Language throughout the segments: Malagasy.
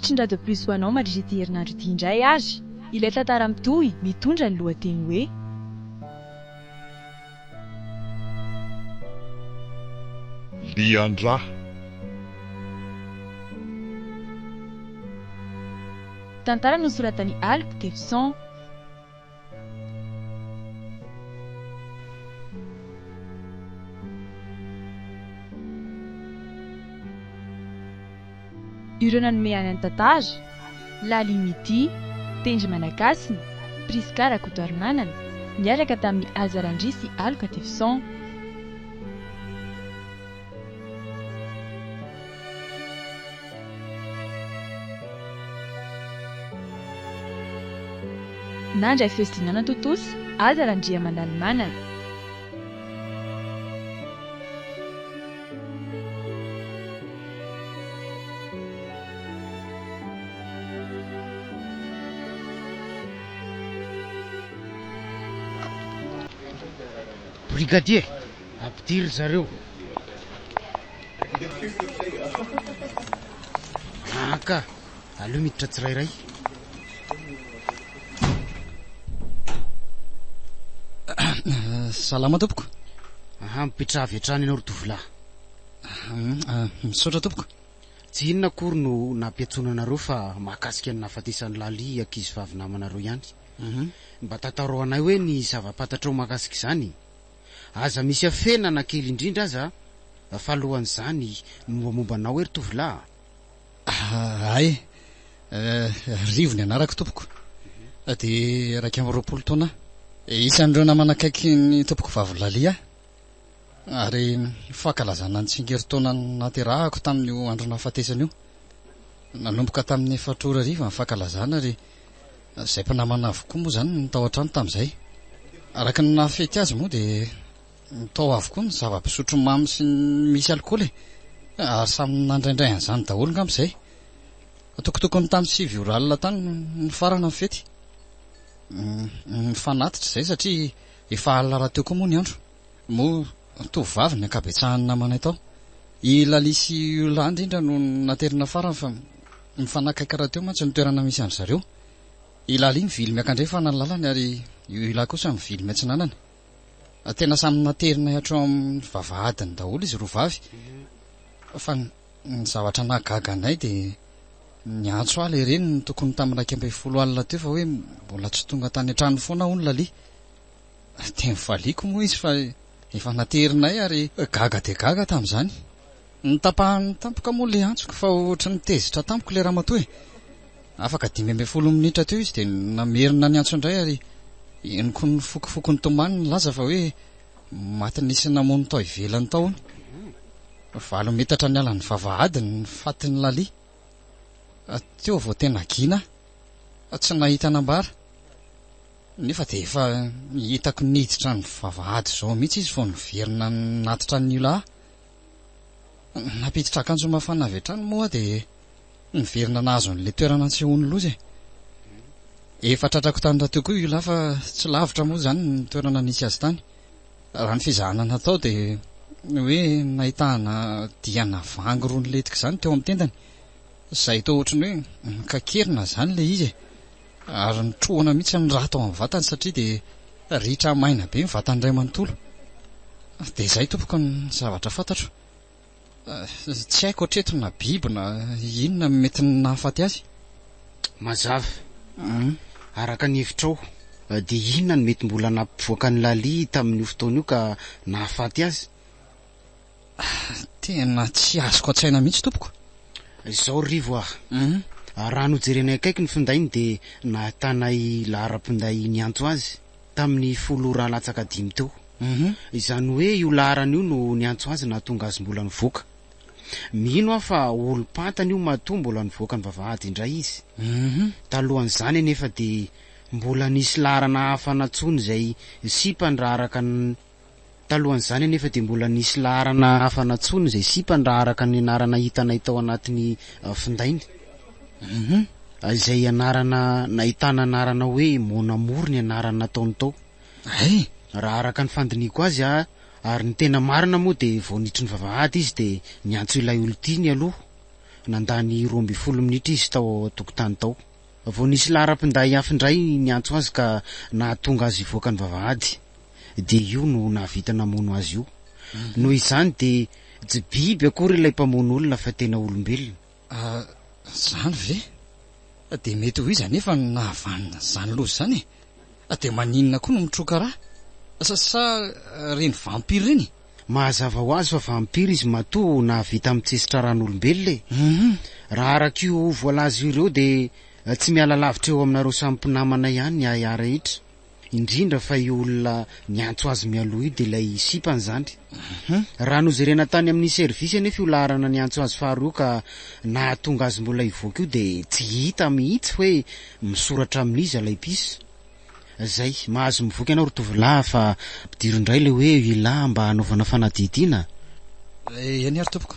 olotrin-drà de plus ho anao mandritra ity herinandro ity indray azy. Ilay tantara mitohy mitondra ny lohateny hoe Liandraha. tantara nosoratan'i Alp Tefson. Ireo nanome any ny tantara Lalimity, Tendry Manakasina, Priska Rakotoarinanana niaraka tamin'ny Azarandry sy Alp Tefson. Nandray fiostinana totosa Azarandria Mandalimanana. Brigadier, ampidiry zareo. Aka, aleo miditra tsirairay. Salama tompoko. Mipetra avy hatrany ianao ry tovolahy. Misaotra tompoko. Tsy inona akory no nampiatsonanareo fa mahakasika ny nahafatesan'ny laly ankizy vavy namanareo ihany. Mba tantaro anay hoe ny zava-patatrao mahakasika izany. Aza misy afenana kely indrindra aza fa alohan'izany momba anao hoe ry tovolahy. Ay, rivony anarako tompoko. Dia 20 taona. Isan'ireo namanakaiky ny tompoko vavy lalia. Ary fankalazana ny tsingerin-taona naterahako tamin'io andro nahafatesana io. Nanomboka tamin'ny 4 ariva ny fankalazana ary izay mpanamana avokoa moa izany ny tao an-trano tamin'izay. Araka ny nahafety azy moa dia tao avokoa ny zava-pisotro mamy sy misy alikaoly. Ary samy nandraindray an'izany daholo ngambizay. Tokotokony tamin'ny 7 oralina tany ny farana ny fety. Fanatitra izay satria efa alina raha teo koa moa ny andro. Moa tovavy ny ankabetsahany namanay tao. I lalisy lahy indrindra no naterina farana fa mifanakaiky raha teo mantsy ny toerana misy an'ny zareo. I laly mivily miakandray fa na lalany ary io lahy kosa mivily miatsinanana. Tena samy naterina hatro amin'ny vavahadiny daholo izy roa vavy. Fa ny zavatra nahagaga anay dia ny antso aly ireny ny tokony tamin'ny 12 alina teo fa hoe mbola tsy tonga tany an-trano foana hono lalia. Dia mivaliako moa izy fa efa naterinay ary gaga dia gaga tamin'izany. Ny tapahany tampoka moa le antsoko fa ohatry ny tezitra tampoko le ramatoa. Afaka 15 minitra teo izy dia namerina ny antso indray ary eniko ny fokofoko ny tomany ny laza fa hoe maty nisy namono tao ivelany tao. 7 metatra ny alan'ny vavahadiny ny fatin'ny lalia. Teo vao tena gina tsy nahita nambara nefa dia efa hitako niditra ny vavahady izao mihitsy izy vao niverina natitra ny lahy. Napiditra akanjo mafana avy hatrany moa dia niverina nahazo n'ilay toerana tsy hono loza. Efa tratrako tany raha teo koa io lahy fa tsy lavitra moa izany ny toerana nisy azy tany. Raha ny fizahana natao dia hoe nahitana diana vangy roa nyletika izany teo amin'ny tendany. Izay tao ohatrany hoe kakerina izany le izy. Ary nitrohana mihitsy ny raha tao amin'ny vatany satria dia ritra maina be ny vatany iray manontolo. Dia izay tompoko ny zavatra fantatro. Tsy haiko hatreto na biby na inona mety nahafaty azy. Mazava. Araka ny hevitrao dia inona no mety mbola nampivoaka ny lalia tamin'io fotoana io ka nahafaty azy? Tena tsy azoko an-tsaina mihitsy tompoko. Izao rivo raha nojerenay akaiky ny findainy dia nahitanay laharam-pinday niantso azy tamin'ny 10 ora latsaka 5 teo. Izany hoe io laharana io no niantso azy nahatonga azy mbola nivoaka. Mino aho fa olo-pantany io matoa mbola nivoaka ny vavahady indray izy. Talohan'izany anefa dia mbola nisy laharana hafa natsony izay sipany raha araka ny talohan'izany anefa dia mbola nisy laharana hafa natsony izay sipany raha araka ny anarana hitanay tao anatin'ny findainy. Izay anarana nahitana anarana hoe Monamour ny anarana nataony tao. Raha araka ny fandiniko azy ary ny tena marina moa dia vao nitry ny vavahady izy dia niantso ilay olotiny aloha. nandany 12 minitra izy tao tokotany tao. Vao nisy laharam-pinday afindray niantso azy ka nahatonga azy ivoaka ny vavahady, de io no nahavita namono azy io. Noho izany de tsy biby akory ilay mpamono olona fa tena olombelona. Zany ve? De mety ho izy anefa nahavanina zany loza zany e. De maninona koa no mitroka raha? Sa reny vampira reny? Mahazava ho azy fa vampira izy matoa nahavita mitsesitra ran'olombelona e. Raha arak'io voalaza ireo de tsy miala lavitra eo aminareo samy mpinamana ihany ny aya rehetra, indrindra fa io olona niantso azy mialoha io de ilay sipany zany. Raha nojerena tany amin'ny servisy anefa io laharana niantso azy faharoa ka nahatonga azy mbola ivoaka io de tsy hita mihitsy hoe misoratra amin'izy ilay pisy. Zay mahazo mivoaka ianao rotovolahy fa pidiro indray le hoe ila mba hanaovana fanadihadiana. Eny ary tompoko.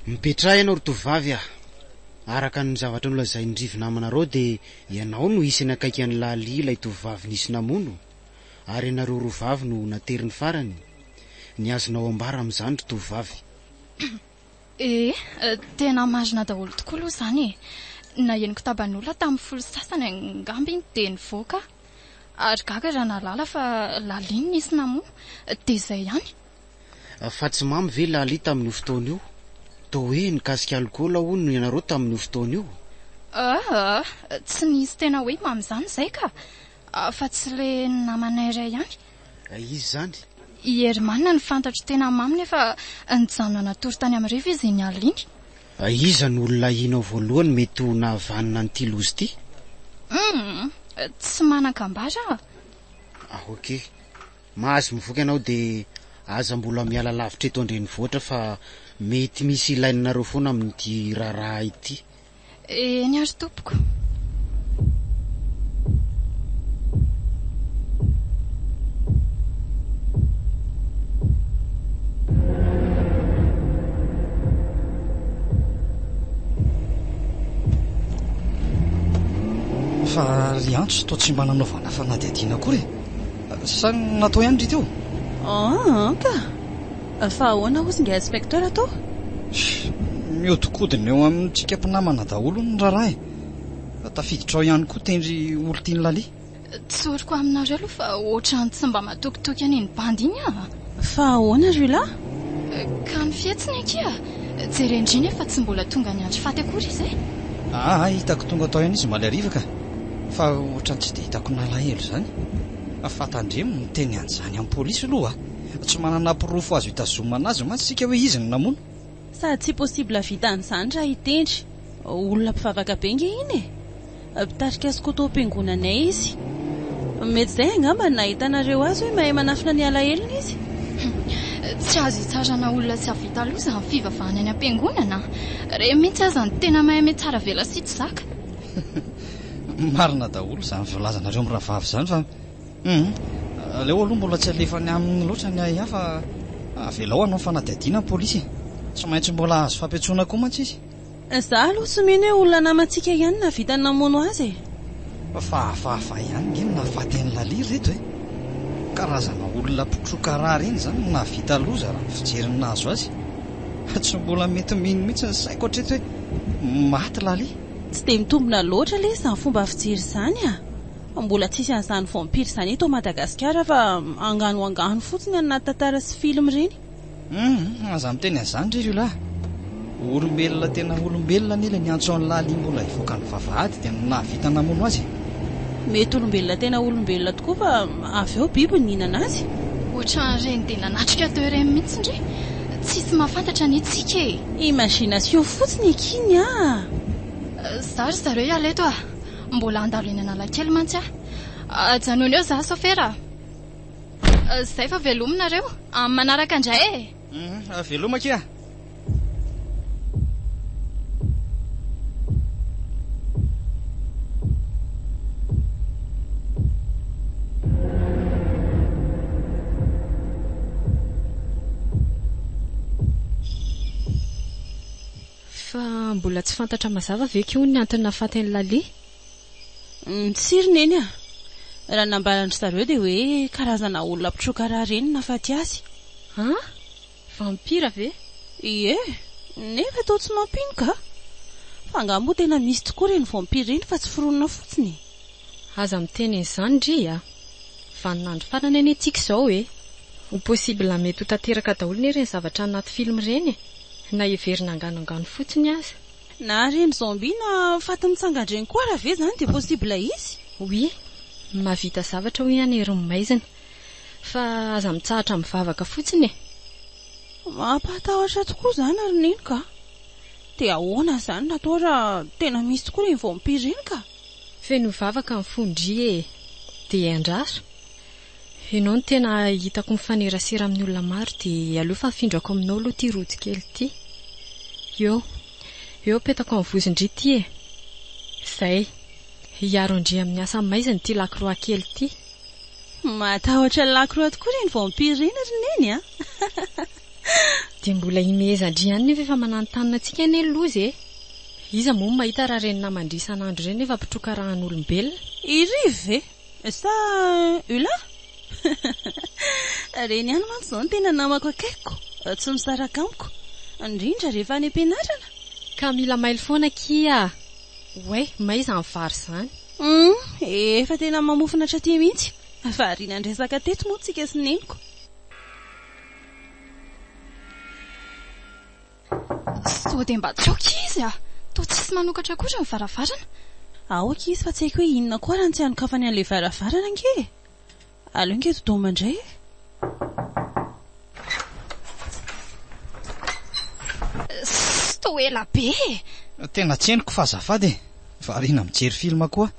Mipetraha ianao rotovavy araka ny zavatra nolazay ndrivo namanareo de ianao no isany akaiky an'ny lali ilay tovavy nisy namono, ary ianareo rovavy no nateriny farany. Ny azonao ambara amin'izany rotovavy. Tena marina daholo tokoa aloha zany e. Na eniko taban'olona tamin'ny folo sasany angamba iny de nivoaka, ary gaga raha nalala fa laliny nisy namono de zay ihany. Fa tsy mamy ve lali tamin'io fotoana io? Toa hoe nikasika alikola hono ianareo tamin'io fotoana io? Tsy nisy tena hoe mamy zany zay ka, fa tsy le namanay iray ihany. Izy zany? I Hermanina ny fantatro tena mamy nefa nijanona natory tany amin'ny riva izy ny aliny. Iza ny olona inao voalohany mety ho nahavanina n'ity lozy ity? Tsy manan-kambara. Okay. Mahazo mivoaka ianao de aza mbola miala lavitra eto andrenivohitra fa mety misy ilainareo foana amin'ity raharaha ity. Eny ary tompoko. Fa riantso toa tsy mba nanaovana fanadihadiana akory e. Sa natao ihany ry teo? Ka fa ahoana ozy inspecteur atao? Mihodinkodina eo amintsika mpinamana daholo ny raharaha e. Tafiditra ao ihany koa tendry olo-tiany lalia. Tsoriko aminareo aloha fa ohatrany tsy mba matokitoky an'iny bandy iny Fa ahoana ry lahy? Ka ny fietsiny akia, jerendriny fa tsy mbola tonga ny andro faty akory izy e. Hitako tonga tao ihany izy malariva ka. Fa ohatrany tsy de hitako nalahelo zany. Fatandremo miteny an'izany amin'ny polisy aloha tsy manana pirofo azo hitazomana azy mantsy sika hoe izy ny namono. Sady tsy possible vita an'izany raha hitendry olona mpivavaka be nge iny e. Pitarika azy koa tao am-piangonanay izy. Mety zay angamba nahitanareo azy hoe mahay manafina ny alahelona izy. Tsy azo hitsarana olona tsy havita loza amin'ny fivavahana any am-piangonana. Re mihitsy aza ny tena mahay ame tsara vela sy tsy zaka. Marina daholo zany volazanareo amin'ny rahavavy zany fa leo aloha mbola tsy alefany amin'ny loatra ny ay hafa avelao hanao fanadihadiana ny polisy. Tsy maintsy mbola azo fampiatsoana koa mantsy izy. Za aloha tsy mino hoe olona namantsika ihany navita ny namono azy e. Fa hafahafa ihany ngeny nahafaty an'ny lalia reto e. Karazana olona mpitroka raha reny zany nahavita loza raha ny fijeriny nazo azy. Tsy mbola mety mino mihitsy ny saiko hatreto hoe maty lalia. Tsy de mitombona loatra le izany fomba fijery izany mbola tsisy an'izany vampira izany eto Madagasikara fa angano fotsiny anaty tantara sy film reny. Aza miteny an'izany ry io lahy. Olombelona tena olombelona nila niantso an'ny lalia mbola ivoaka ny vavahady dia nahavita namono azy. Mety olombelona tena olombelona tokoa fa avy eo biby nihinana azy. Ohatran'ireny dia nanatrika teo ireny mihitsy ndre. Tsisy mahafantatra ny itsika e. Imagination fotsiny ikiny Zary zareo ialeto mbola andalo eny analakely mantsy janony eo za sofera. Zay fa velominareo amin'ny manaraka indray e. Veloma kia. mbola tsy fantatra mazava ve ko ny antony nahafaty ny Lali? Tsiriny eny raha nambalandry zareo dia hoe karazana olona mpitroka raha reny nafaty azy. Vampira ve? Ie, nefa tao tsy mampino ka. Fa angamba tena misy tokoa reny vampira reny fa tsy foronina fotsiny. Aza miteny izany ndry vaninandro farany any antsika izao ho possible mety ho tanteraka daholo ny ireny zavatra anaty film reny na heverina anganongano fotsiny aza. Na reny zombie na faty mitsangandreny koa raha ve zany dia possible izy? Oui, mahavita zavatra hoe any hery maizina fa aza mitsahatra mivavaka fotsiny mampatahotra tokoa zany ary neny ka. Dia ahoana zany natao raha tena misy tokoa reny vampira reny ka? Feno vavaka ny fondry dia andrara. Ianao no tena hitako mifanerasera amin'ny olona maro dia aleo fa afindrako aminao aloha ty rojo kely ty. Eo petako amin'ny vozindry ty Zay, hiaro indri amin'ny asa maizina ty lakroa kely ty. Matahotra ny lakroa tokoa reny vampira reny ary neny Dia mbola imezandry ihany nefa efa mananontanina antsika eny lozy Iza moa mahita raha reny namandry isan'andro reny nefa mpitroka rahan'olombelona. Iry ve? Sa Ula? Reny ihany mantsy zao no tena namako akaikiko, tsy misaraka amiko, indrindra rehefa any am-pianarana. Ka mila maily foana kia. Way, maiza ny vary zany. Efa tena mamofona hatraty mihitsy. Variana andresaka teto moa tsika sy neniko. Sao dia mba tsoky izy Toa tsisy manokatra koatra ny varavarana. Aoka izy fa tsy haiko hoe inona koa raha tsy hanokafany an'ilay varavarana ange. Aleo nge dodoma indray. Toa ela be. Tena tseniko fa azafady variana mijery film koa.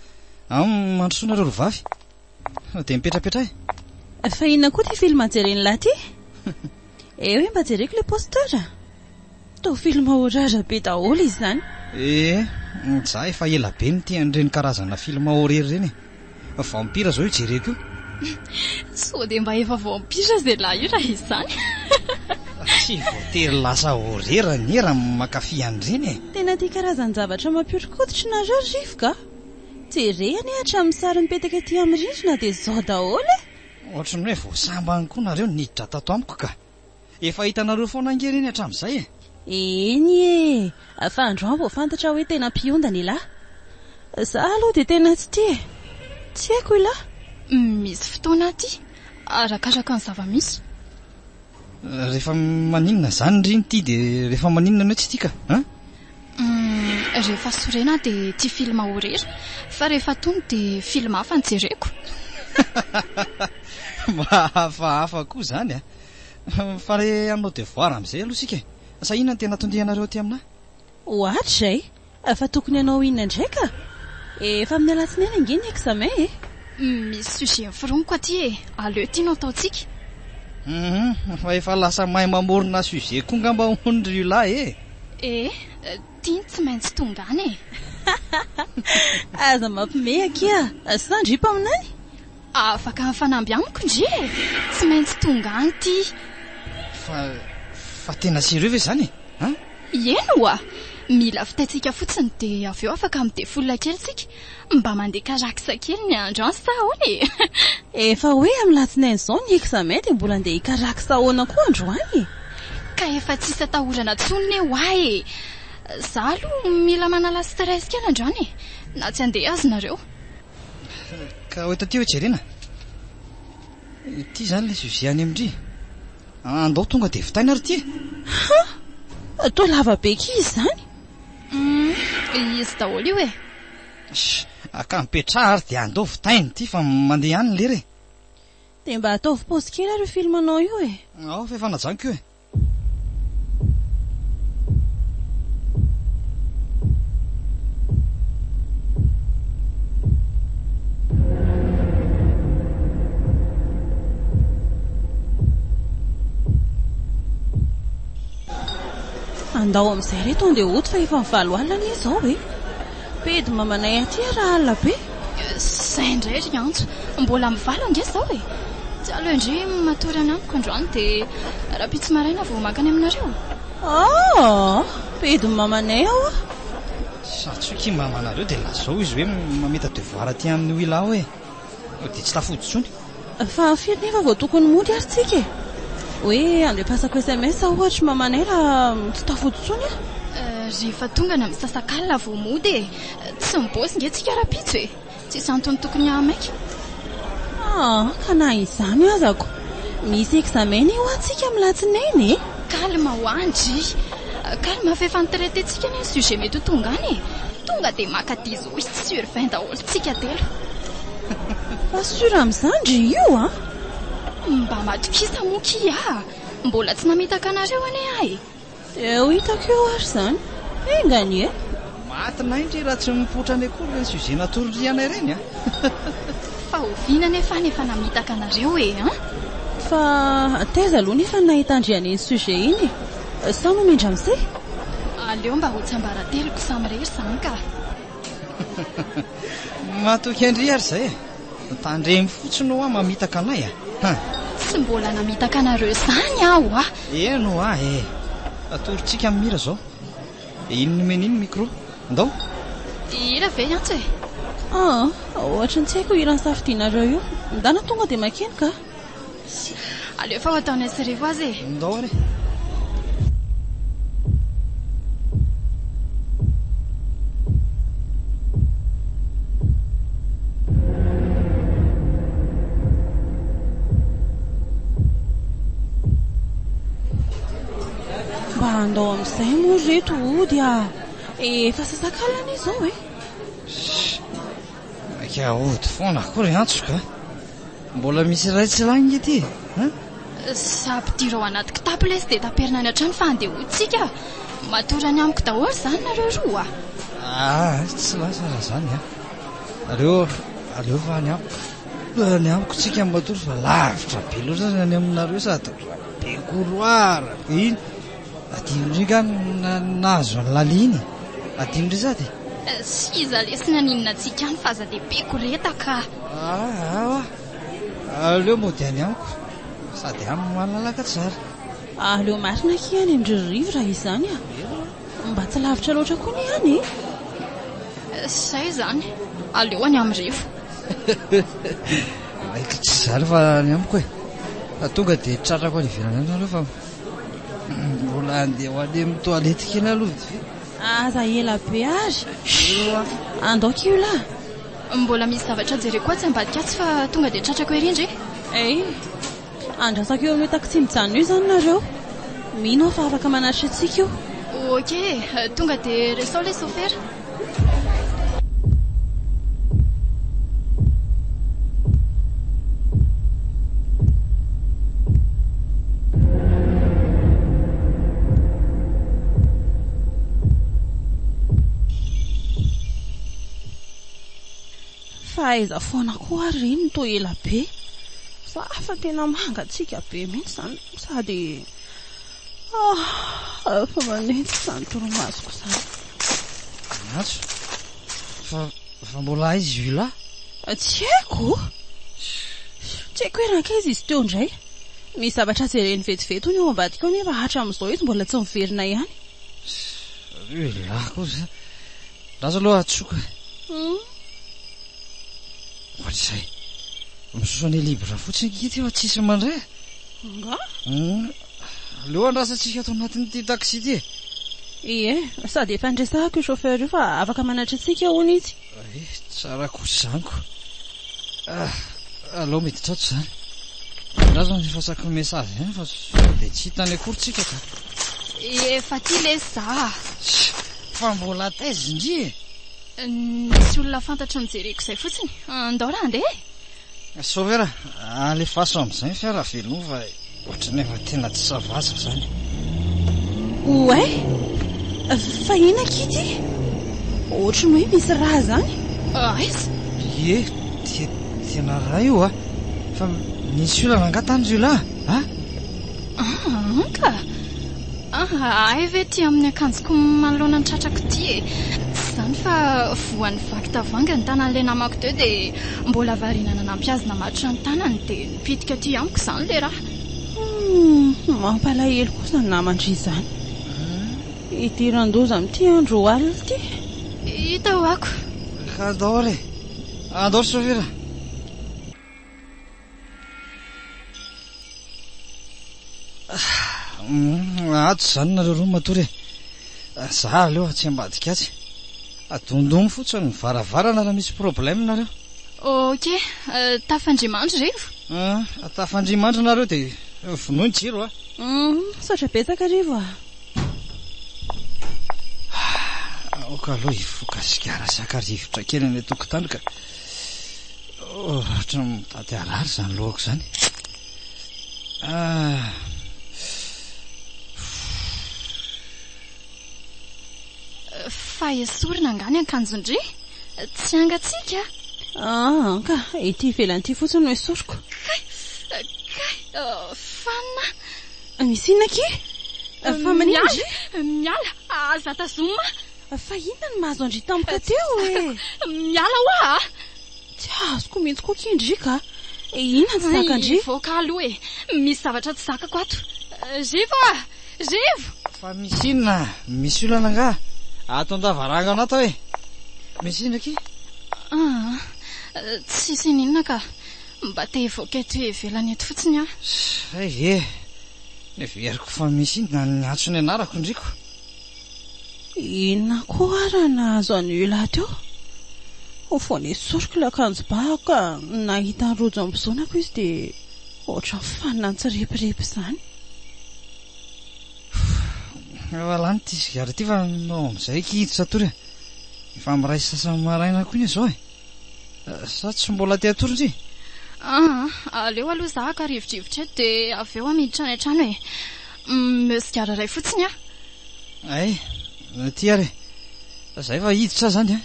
Mandrosoanareo rovavy. Dia mipetrapetra Fa inona koa ty film jereny laty? Hoe mba jereko le posteur. Toa film horreur be daholo izy zany. Za efa ela be ny tian'ireny karazana film horreur reny. Vampira zao jereko io. Sao dia mba efa vampira zay lahy io raha izany. Tsy voatery lasa horreur ny raha makafy an'ireny Tena tia karazana zavatra mampiorokoditra nareo rivoka. Jereny hatramin'ny sary mipetaka aty amin'ny rindrina dia zao daholo Ohatran'ny hoe voasambany koa nareo niditra tato amiko ka. Efa hitanareo foana angereny hatramin'izay Eny fa androany vao fantatra hoe tena mpiondana ilahy. Za aloha dia tena tsy tia. Tsy haiko ilahy. Misy fotoana aty arakaraka ny zava-misy. Rehefa maninona zany riny ty dia rehefa maninona no tsy tika Rehefa sorena dia tia film horreur, fa rehefa tony dia film hafa ny jereko. Hafa koa zany fa re aminao devoir amin'izay aloha sika. Sa inona no tena tondihanareo aty aminahy? Ohatra izay, fa tokony ianao inona indraika? Efa amin'ny alatsinainy ange ny examen Misy sujet miforonoko aty aleo tianao ataontsika. Fa efa lasa mahay mamorona sujet koa ngamba hondry io lahy tiany tsy maintsy tonga any Aza mampime akia, sandripa aminany? Afaka mifanamby amiko ndry tsy maintsy tonga any ty. Fa tena sérieux ve zany Eno mila fitaitsika fotsiny dia avy eo afaka midefolona kely tsika mba mandeha karakisa kely ny andro any sa hoy Efa hoe amin'ny latsinainy izao ny examen dia mbola andeha hikarakisa ahoana koa androany ka efa tsisy atahorana tsony hoay. Za aloha mila manala stress kely androany na tsy andeha azy nareo. Ka hoe taty hoe jerena ty zany le sujet any amindry. Andao tonga dia vitaina ary ty toa lava be izy zany. Izy daholo io ka mipetraha ary dia andao vitainy ty fa mandeha any lery Dia mba ataovy pause kely ary filmanao io fa efa najaniko io Andao amin'izay reto andeha oto fa efa mivalo alina izao Pedy mamanay aty raha alina be. Zay indray ry antso mbola mivalo nge zao tsy aleo indry matory anamiko androany dia raha pitsy maraina vao makany aminareo. Pedy mamanay ao satsoky mamanareo dia lazao izy hoe mameta devoara ty amin'ny oila hoe dia tsy tafotsony fa firy nefa vao tokony mody ary tsika e hoe andepasako SMS ohatra mamanay raha tsy tafotsony rehefa tonga na misasakalina vao mody e tsy mibosy nge tsika rapitso e tsisy antony tokony amaika ka na izany azako misy examen io atsika milatsinainy e kalma ho andry kalma fa efa nitretentsika ny sujet mety ho tonga any e tonga dia makadizy hoy sur 20 daholo tsika telo fa sur amin'izandry io mba matokisa mokia mbola tsy namitaka anareo ane ahy ho hitako eo ary izany engany e matina indry raha tsy mipotra any akory ny sujet natororiana ireny fa oviana nefa nefa namitaka anareo e fa teza aloha nefa nahitandriany sujet iny sa nomendra amin'izay aleo mba ho tsambarateloko samirery izany ka matoky andry ary izay tandremy fotsiny ho mamitaka anay tsy mbola namitaka anareo izany aho eno atorontsika amin'ny mira zao ino mena iny micro ndao ira ve antso e ohatra ny tsy haiko irany safidianareo io ndana tonga dia makeny ka aleo fa ho ataonay serevo azy e ndao ary mba andao amin'izay moa reto ody efa sasakalana izao e ka ody foana akory antsoka mbola misy ray tsy laniny ety sampidiro ao anaty kitapo lesy dia taperina any an-trano fa andehotsika matorany amiko daholo izany nareo roa tsy lasa raha zany aleo fa ny amiko tsika matory fa lavitra be loatra any aminareo sady be koroara iny adimondrika nahazo any laliny adimondry sady siza lesina ninona antsika any fa aza dia be koretaka aleo mody any amiko sady amin'ny malalaka tsara aleo marina ki any amindririvo raha izany mba tsy lavitra loatra koa ny any zay zany aleo any amin'ny rivo aiko tsy zany fa any amiko fa tonga dia tratrako any ivelany any aleo fa mbola andeha ho any amin'ny toalety kely aloha aza ela be ary andaoka io lahy mbola misy zavatra jereko koa tsy ambadika atsy fa tonga dia tratrako erindry andrasako eo metako tsy mijanona io izany nareo mino fa afaka manaritra antsika io ok tonga dia resao le sofera fa aiza foana koa ary reny to ela be fa tena mangatsika be mihitsy izany sady fa manentsy izany toromasoko izany atso fa mbola izy io lahy tsy haiko hoe rankaiza izy teo indray misy zavatra jereny vetivety ony eo ambadika ao nefa hatra amin'izao izy mbola tsy miverina ihany lahy koa za raza aloha atsoka ohatr'izay misosoany libra fotsiny kity eo tsisy mandray aleo andrasantsika ato anatin'ity taxi ty sady efa ndresahako io chauffeur io fa afaka manatra antsika hono izy tsara kosa izanyko alao mety trato izany raza ny fasako message zany fa dia tsy hitany akory tsika ka efa ty lesy za fa mbola taizy indri nisy olona fantatro nijereko izay fotsiny andao raha andeha sauvera alefaso amin'izay fiara velona fa ohatrany efa tena tsy savaza izany fa ina kity ohatrany hoe misy raha zany aiza tena raha io fa nisy olana angatandry io lahy ka ay ve ty amin'ny akanjoko manoloana ny tratrako ty zany fa voan'ny vaky tavanga ny tanan'ilay namako teo dia mbola variana nanampiazina matotra ny tanany dia nipitika ty amiko izany le raha mampalahelo kosa ny namandry izany ity randoza amin'ity andro alina ity hita ho ako. Adore. Adore Sofira. Ato zany nareo roa matory. Za aleo tsy ambadika azy. Adondomo fotsiny ny varavarana raha misy problème nareo. Ok, tafandrimandry revo. Tafandrimandry nareo dia vonoa ny jiro Saotra betsaka revo Oka aloha hivoaka sigara sakarivotra kely any tokotany ka ohatra mitady arary zany lohako zany. Fa esorina angany akanjondry tsy angatsika. Ka ity ivelany fotsiny no esoriko. Fanina. Misy inona ky? Fa manindry? Miala, aza tazoma. Fa inona no mahazo andry tampoka teo Miala hoa. Tsy azoko mihitsy koa kindrika. Inona tsy zakandry? Voaka aloha misy zavatra tsy zakako ato. Rivo Rivo. Fa misy inona? Misy olana nga? Ato an-davarangana ato misy inona ky? Tsisy inona ka. Mba te hivoaka eto ivelany eto fotsiny neveriko fa misy inona ny antso ny anarako ndriko. Inona koa ara nahazo an'io lahy teo? Foana esoriko ilay akanjo ba ka nahita ny rojo ambozonako izy dia ohatra fanina tsirepirepy izany. Valany ty sigara ty fa nao amin'izay kihiditra atory. Efa miray sasany maraina koa iny izao sa tsy mbola te atory ndry? Aleo aloha za ka rivodrivotra eto dia avy eo miditra any an-trano mesigara iray fotsiny ty ary zay fa hiditra zany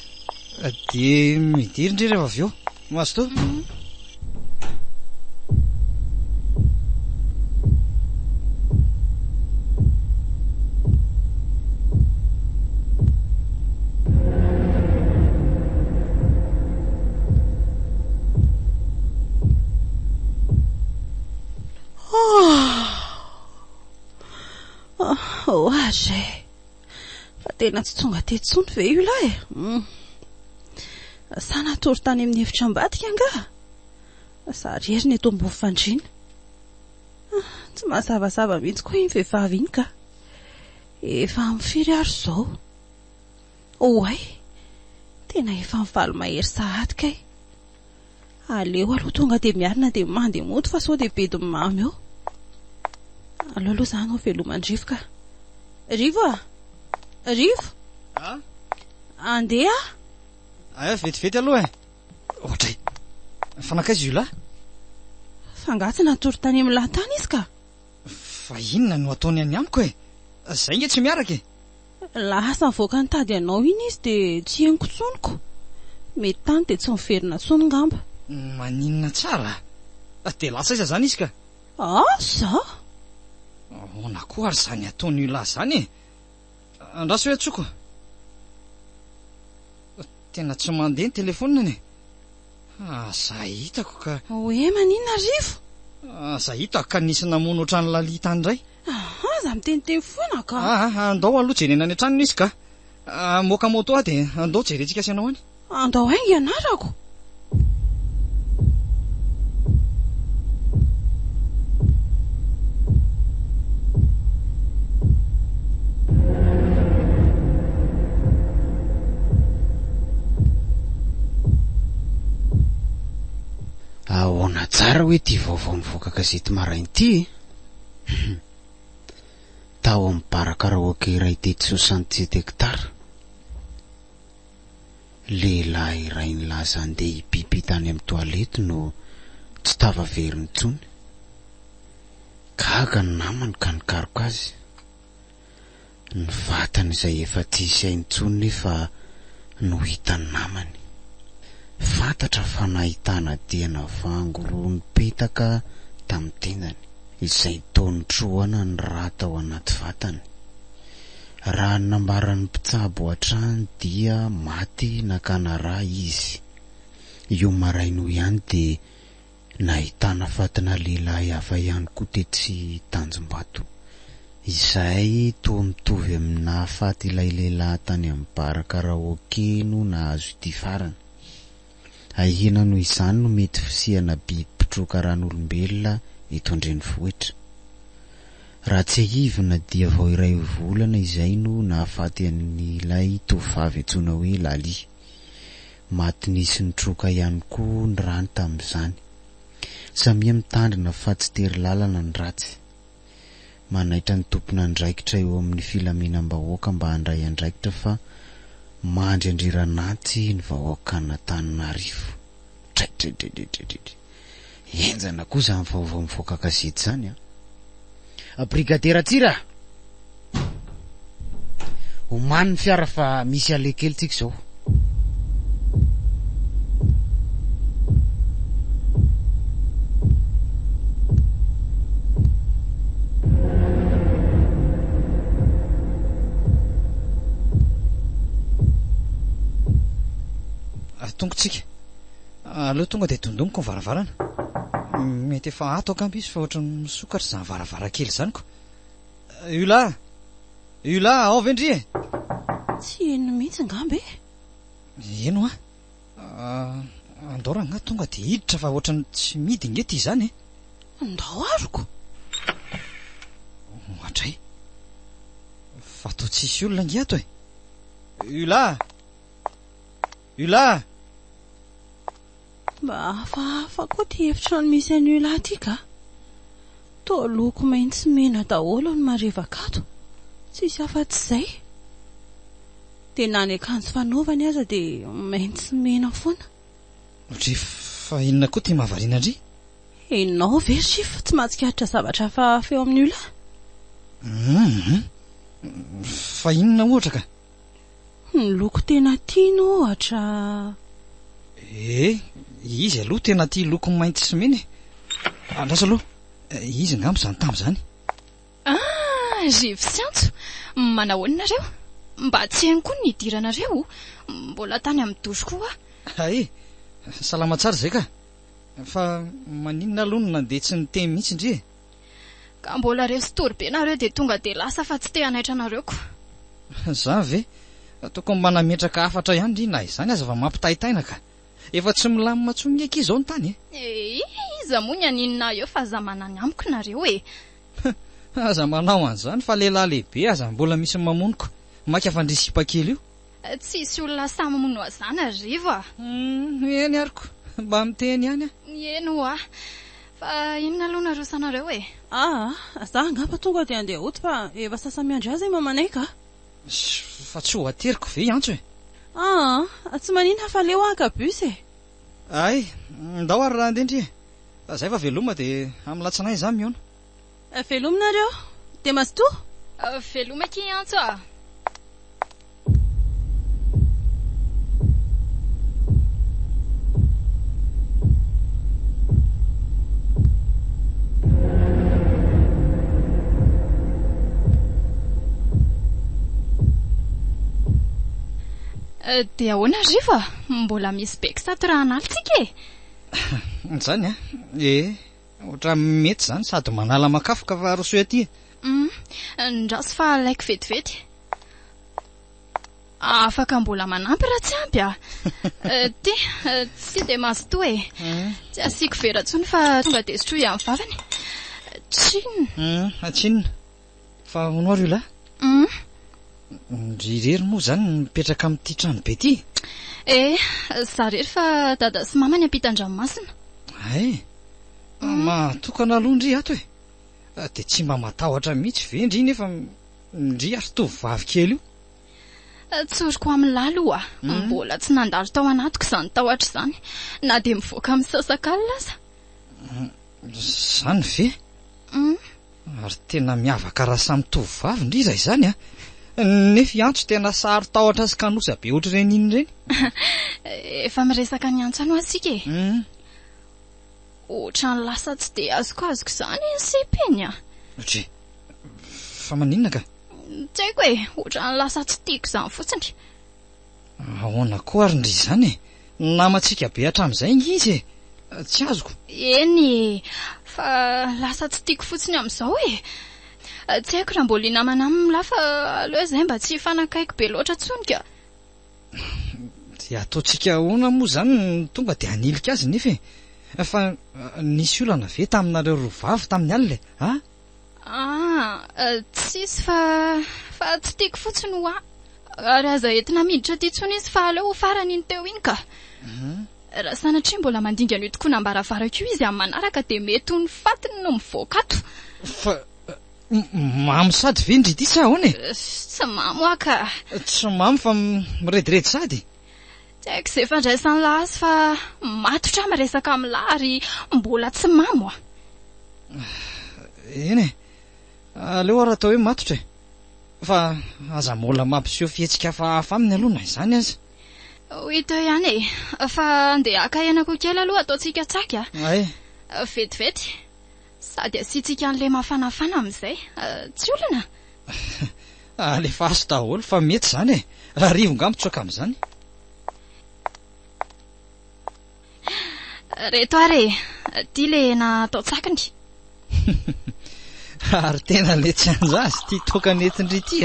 dia midiry ndry rehefa avy eo maso to. Ohatry fa tena tsy tonga tetsony ve io lahy sa natory tany amin'ny efitra ambadika nga sa rery ny eto ambony fandriana. Tsy mazavazava mihitsy koa iny vehivavy iny ka efa mifiry ary izao. Oay tena efa mivaly mahery sahady aleo aloha tonga dia miarina dia mandeha moto fa sao dia bedy mamy eo. Aleo aloha zany ao velomandrivo ka. Rivo Rivo andeha vetivety aloha ohatra fanakaiza io lahy? Fangatsy natory tany amin'ny lahatany izy ka. Fa inona no ataony any amiko zay nge tsy miaraka lasa mivoaka nitady anao iny izy dia tsy henoko tsonoko. Mety tany dia tsy miverina tsony ngamba. Maninona tsara dia lasa iza zany izy ka? Sa na koa ary zany ataony io lahy zany andraso hoe atsoko tena tsy mandeha ny telefonina za hitako ka hoe maninona Rivo? Za hitako ka nisy namono otrany lalita andray. Za miteniteny foana ka. Andao aloha jerena any an-tranony izy ka moka moto dia andao jerentsika sy anao any. Andao haingy anarako. Ahoana tsara hoe ty vaovao mivoaka gazety maraina ity tao amin'ny bara karaoke iray teto 67 hektara. Lehilahy iray nilaza andeha hipipi tany amin'ny toalety no tsy tavaveriny intsony. Gaga ny namany ka nikaroka azy. Ny vatany izay efa tsisy aintsony nefa no hitany namany. Fantatra fa nahitana diana vangoroany petaka tamin'ny tendany izay taony troana ny rata ao anaty vatany. Raha nambaran'ny mpitsabo hatrany dia maty nakana rà izy. Io maraina ihany dia nahitana fatina lehilahy hafa ihany koa tetsy Tanjombato Izay toa mitovy amina faty ilay lehilahy tany amin'ny bara karaoke no nahazo ity farany. Ahina noho izany no mety fisiana biby mpitroka ran'olombelona eto an-drenivohitra. Raha tsy ahivina dia vao iray volana izay no nahafaty an'ilay tovovavy antsoina hoe Lali. Maty nisy nitroka ihany koa ny rano tamin'izany. Samia mitandrina fa tsy tery lalana ny ratsy. Manaitra ny tompona andraikitra eo amin'ny filaminam-bahoaka mba handray andraikitra fa mandry andriranantsy ny vahoaka n'Antananarivo. Enjana koa izany vaovao mivoaka gazety izany a. Brigadera Tsira, omany ny fiara fa misy alekely tsika izao. Tongotsika. Aleo tonga dia dondomiko ny varavarana. Mety efa ato akamby izy fa ohatra misokatra izany varavarakely izany ko. Ula, ao vendry e. Tsy eno mihitsy ngambe. Eno andao raha tonga dia hiditra fa ohatra tsy midina eto izany e. Andao aroko. Hatray. Fa toa tsisy olona ngiato e. Ula. Mba hafahafa koa ty efitrano misy an'io lahy ty ka. Toa loko mainty sy mena daholo ny marevaka ato. Tsisy afa-tsy izay. Dia na ny akanjo fanaovany aza dia mainty sy mena foana. Fa inona koa ty mahavariana andry? Enao ve fa tsy mahatsikaritra zavatra hafahafa eo amin'io lahy? Fa inona ohatra ka? Ny loko tena tiana ohatra. Izy aloha tena tia loko mainty sy mena. Andrasa aloha, izy ngamba izany tamin'izany. Rivo sy antso, manahoana nareo? Mba tsy hainy koa ny idiranareo, mbola tany amin'ny doso koa. Salama tsara izay ka. Fa maninona aloha no nandeha tsy niteny mihitsy indri e? Ka mbola reo sy tory be nareo dia tonga dia lasa fa tsy te hanaitra nareo ko. Zany ve? Tokony manametraka hafatra ihany indri na izany aza fa mampitaitaina ka. Efa tsy milamina tsony eky izao ny tany e. Iza moa ny aninona eo fa aza manany amiko nareo e. Aza manao an'izany fa lehilahy lehibe aza mbola misy mamoniko. Maika fandrisipa kely io. Tsisy olona samy mono azany arivo a. Eny ariko, mba miteny ihany a. Eno a. Fa inona aloha narosanareo e? Za ngamba tonga dia andeha oto fa efa sasamiandry azy mamanay ka. Fa tsy ho ateriko ve antso e? Tsy maninona fa leo akabus e. Ndao ary raha andendry e. Zay fa veloma dia amin'ny latsanay izany miona. Velominareo? Dia mazotoa? Veloma ky antso a. Dia ahoana rivo mbola misy be kisato raha analitsika e. Zany ohatra mety zany sady manala makafoka fa rosoy aty. Ndraso fa alaiko vetivety. Afaka mbola manampy raha tsy ampy tsy dia mazotoa e. Tsy asiako vera tsony fa tonga dia sotroy amin'ny vavany. Tsinona fa honoary io lahy. Rirery moa zany mipetraka amin'ity trano be ity. Zarery fa dada sy mama ny ampitan-dranomasina. Matokana aloha ndry ato e. Dia tsy mba matahotra mihitsy ve ndry nefa ndry ary tovovavy kely io. Tsoriko amin'ny laloa mbola tsy nandalo tao anatiko izany tahotra izany na dia mivoaka amin'ny sasakalina aza. Zany ve? Ary tena miavaka raha samy tovovavy ndry izay izany nefa antso tena sary tahotra sy kanosa be ohatr'ireny iny ireny. Efa miresaka ny antso ano asika e. Ohatra ny lasa tsy dia azoko izany ny sepeny fa maninona ka? Tsy haiko e, ohatra ny lasa tsy tiako izany fotsiny. Ahoana koa ary ndry izany e? Namantsika be hatramin'izay izy e. Tsy azoko. Eny fa lasa tsy tiako fotsiny amin'izao e. Tsy haiko raha mbola namana aminy lafa aloha izay mba tsy fanakaiky be loatra tsony ka. Dia ataontsika hoana moa zany ny tonga dia hanilika azy nefa fa nisy olana ve taminareo roa vavy tamin'ny alina tsisy fa tsy tiako fotsiny ho ary aza entina miditra ty tsony izy fa aleo farany iny teo iny ka. Raha sanatria mbola mandingana io tokoa nambaravarako io izy amin'ny manaraka dia mety ho ny fatiny no mivoaka ato. Fa mamy sady vendry ity sa ahoana Tsy mamy hoa ka. Tsy mamy fa mirediredy sady. Tsy haiko izay fandraisan'ny lahy azy fa matotra miresaka amin'ny lahy ary mbola tsy mamy hoa. Eny e, aleo ary atao hoe matotra fa aza mbola mampiseho fihetsika hafahafa aminy aloha na izany aza. Hita ihany e, fa andeha haka henako kely aloha ataontsika tsaka. Vetivety sady asiantsika an'ilay mafanafana amin'izay, tsy olana. Alefa azo daholo fa mety zany e, raha rivonga mitsoaka amin'izany. Reto ary ty le natao tsakany. Ary tena le tsy anjazy ty toka netindry ity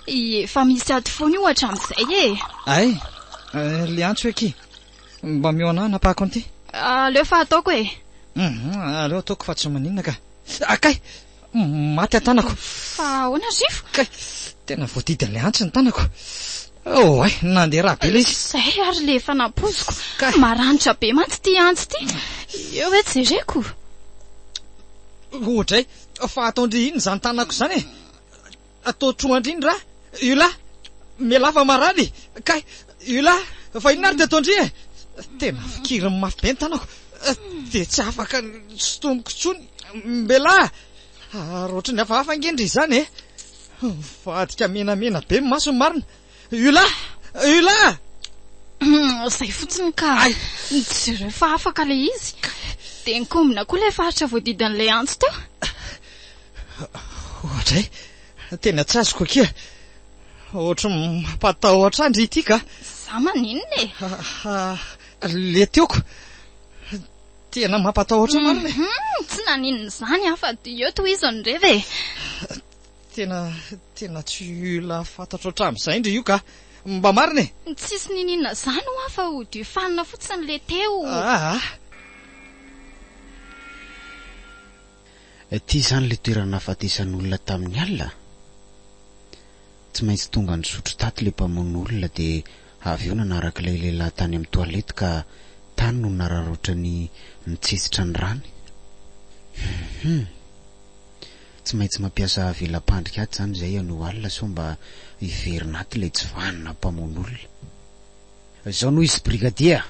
Efa misy ady foana io hatramin'izay e. Le antso eky mba mioana napahako an'ity. Aleo fa ataoko e. Aleo ataoko fa tsy maninona ka. Akay maty atanako. Fa ahoana zifo? Kay tena voadidy le antso ny tanako. Nandeha raha be le izy. Zay ary le efa napoziko. Maranitra be mantsy ty antso ty. Eo hoe tsy jereko. Ohatray fa ataondry iny zany tanako zany e. Atao troandriny raha. Io la mialafa marany. Kay io la fa inona ary ataondry e. Tena fikiriny mafy be ny tanako. Dia tsy afaka sotomiko tsony mbela. Ary ohatrany hafahafa angendry izany e. Vadika menamena be ny masony marina. Io la Zay fotsiny ka. Tsy rehefa afaka le izy. Dia nikombina koa le faritra voadidin'ilay antso teo. Ohatray tena tsy azoko akia. Ohatra mampatahotra andry ity ka. Za maninona e. Le teoko tena mampatahotra marina. Tsy naninona izany afa eo tohizany reva e. Tena tsy la fantatra hatramin'izay indry io ka. Mba marina e. Tsisy nininona izany ho afa ho diofanina fotsiny le teo. Ty zany le toerana nahafatesan'olona tamin'ny alina. Tsy maintsy tonga nisotro tato le mpamono olona dia avy eo nanaraka ilay lehilahy tany amin'ny toalety ka tany no nararotra ny nitsetsitra ny rany. Tsy maintsy mampiasa velam-pandrika aty zany izay ano alina sao mba hiverina aty ilay tsy vanina mpamono olona. Izao noho izy brigadier.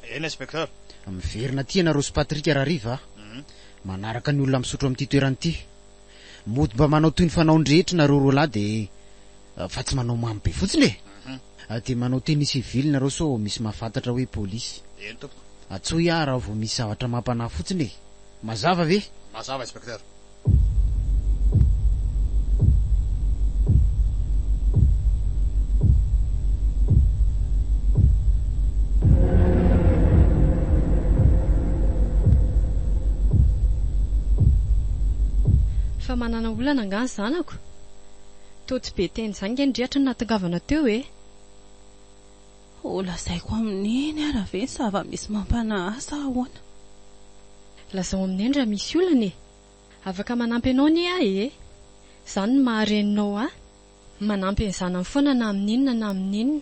Eny inspecteur. Miverina aty ianareo sy Patrika Rariva. Manaraka ny olona misotro amin'ity toerana ity. Mody mba manao toy ny fanaon-drehetra nareo roa lahy dia fa tsy manao mamy be fotsiny e. Dia manao teny sivily nareo sao misy mahafantatra hoe polisy. Eny tompoko. Atsoy raha vao misy zavatra mampanahy fotsiny e. Mazava ve? Mazava inspecteur. Fa manana olana angany zanako. Toa tsy be teny izany ngendrehatra ny natongavana teo e. Lazaiko amin'iny ara ve sava misy mampanahy asa ahoana. Lazao amin'eny raha misy olana e. Afaka manampy anao ni e. Zany no mahareninao manampy ny zanany foana na amin'inona na amin'inona.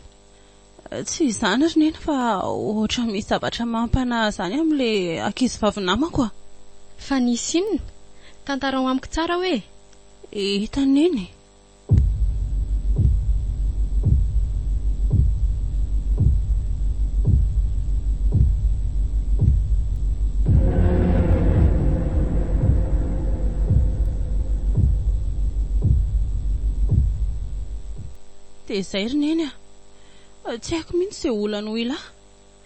Tsy izany ary nena fa ohatra misy zavatra mampanahy zany amin'ilay ankizy vavy namako. Fa nisy inona? Tantarao amiko tsara hoe. Hita neny. Dia izay ry neny tsy haiko mihitsy izay olana ho ilahy.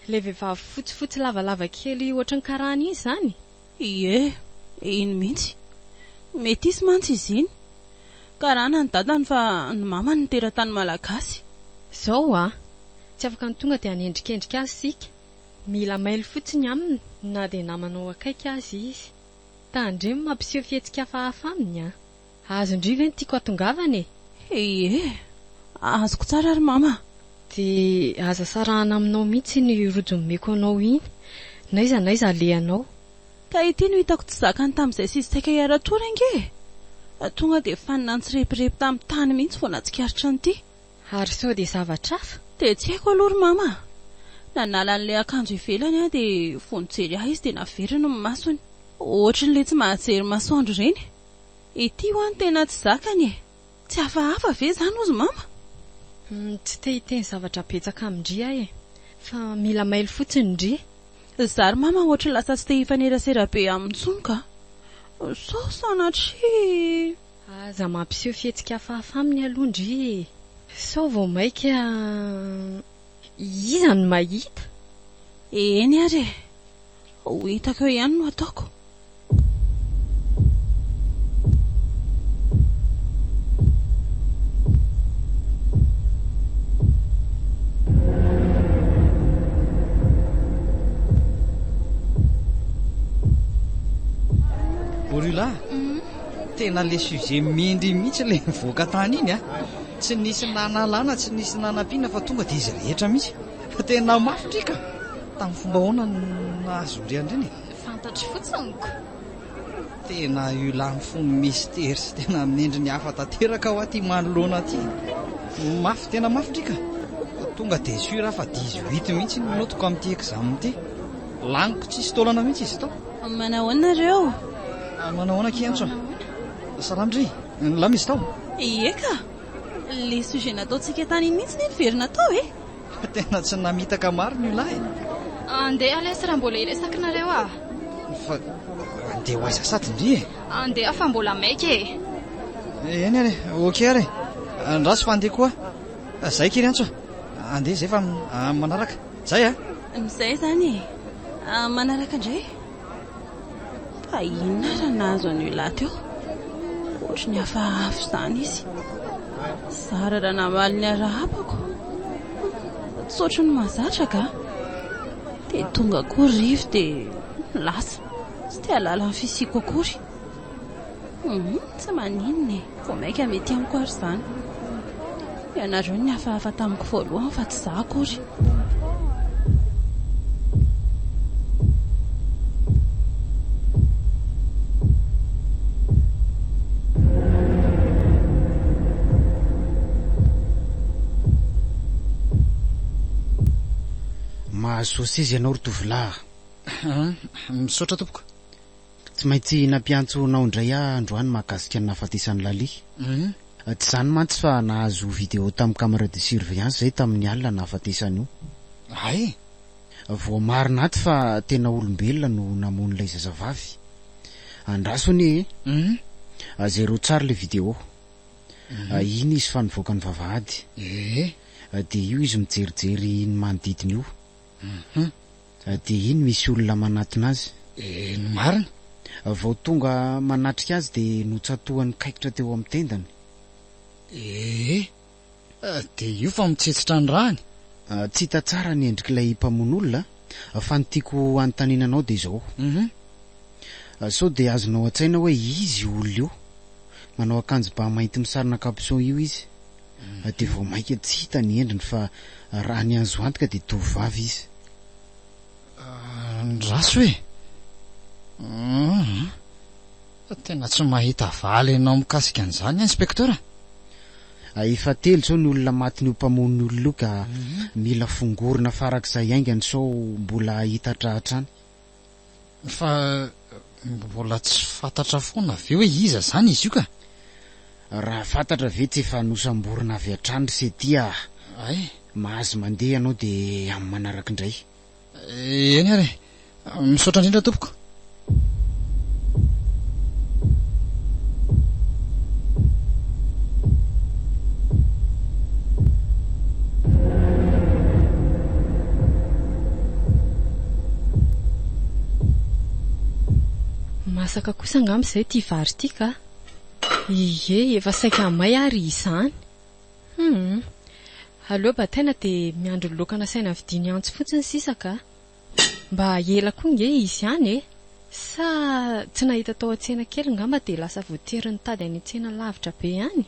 Le vehivavy fotsifotsy lavalava kely ohatry ny karana izy zany. Ie, iny mihitsy. Mety isy mantsy izy iny. Karana ny dadany fa ny mamany ny teratany malagasy. Zao tsy afaka ny tonga dia hanendrikendrika azy sika. Mila mailo fotsiny aminy na dia namanao akaiky azy izy. Tandremo mampiseho fihetsika hafahafa aminy azondriva ny tiako atongavana azoko tsara ary mama. de aza sarahana aminao mihitsy ny rojo nomeko anao iny naiza aleanao ka ity no hitako tsy zakany tamin'izay sisy saika hiaratora inge tonga de fanina ntsirepirepy tamin'ny tany mihitsy vao natsikaritra an'ity ary sao de zavatra hafa de tsy haiko aloha mama nanala n'ilay akanjo ivelany a de vonjery ahy izy de naveriny ny masony ohatran'ilay tsy mahajery masoandro reny ity ho any tena tsy zakany tsy hafahafa ve zany ozy mama tsy te hiteny zavatra betsaka amindry ahy fa mila mailo fotsiny ndry zary mama ohatra lasa tsy te hifanerasera be amintsony ka sao sanatria aza mampiseho fihetsika hafahafa aminy aloha ndry sao vao maika iza ny mahita eny ary ho hitako eo ihany no ataoko Orila tena le sujet mindry mihitsy le mivoaka tany iny tsy nisy nanalana tsy nisy nanampiana fa tonga de izy rehetra mihitsy tena mafitrika tamin'ny fomba hoana nahazo ndreny fantatry fotsiniko tena io lany fony mystera sy tena minendry ny hafa tanteraka ao aty manoloana aty mafy tena mafitrika tonga de sura fa 18 mihitsy notoko amin'ity examen ity laniko tsisy taolana mihitsy izy tao manahoanareo manahoana kiantso salamdry lamy izy tao eka le sujet nataontsika tany mihitsy ny verina tao tena tsy namitaka maro ny lahy andeha alesy raha mbola iresakinareo fa andeha ho aiza satindry andeha fa mbola maika eny ary ok ary andraso fa andeha koa zay kery antso andeha zay fa manaraka zay zay zany manaraka indray fa inona raha nahazo an'io lahy teo ohatra ny hafahafa izany izy zara raha namaly ny arahapako tsy ohatry ny mahazatra ka de tonga koa rivo de lasa tsy te halala ny fisiko akory tsy maninona vao maika mety amiko ary izany ianareo ny hafahafa tamiko voalohany fa tsy za akory mahazo sezy ianao rotovolahy misaotra tompoko tsy maintsy nampiantso nao indray androany mahakasika ny nahafatesany lalia tsy zany mantsy fa nahazo vidéo tamin'ny caméra de surveillance zay tamin'ny alina nahafatesany io ay vao marina aty fa tena olombelona no namon'ilay zazavavy andrasony zero tsara le vidéo iny izy fa nivoaka ny vavahady de io izy mijerijery ny manodidina io de iny misy olona manatona azy ny marina vao tonga manatrika azy de notsatohan'ny kaikitra teo amin'ny tendany de io fa mitsetsitra ny rahany tsy hita tsara ny endrik'ilay mpamon'olona fa ny tiako anontaniananao de izao sao de azonao an-tsaina hoe izy olona io manao akanjo ba mainty misarona capuchon io izy de vao maika tsy hita ny endriny fa raha ny azo antoka de tovavy izy ndraso tena tsy mahita valy ianao mikasika an'izany inspektora efa telo zao ny olona matiny io mpamon'ny olona io ka mila fongorina farak'izay aingany sao mbola hitatra hatrany fa mbola tsy fantatra foana ve hoe iza zany izy io ka raha fantatra ve tsy efa nosamborina avy hatrany ry setia ay mahazo mandeha ianao de amin'ny manaraka indray eny ary misaotra indrindra tompoko masaka kosa angamy zay tia vary ity ka efa saika may ary izany aleo ba tena de miandro lokana saina vidiny antso fotsiny sisa ka mba ela koa nge izy ihany sa tsy nahita tao an-tsena kely ngamba dia lasa voatery nitady any an-tsena lavitra be ihany.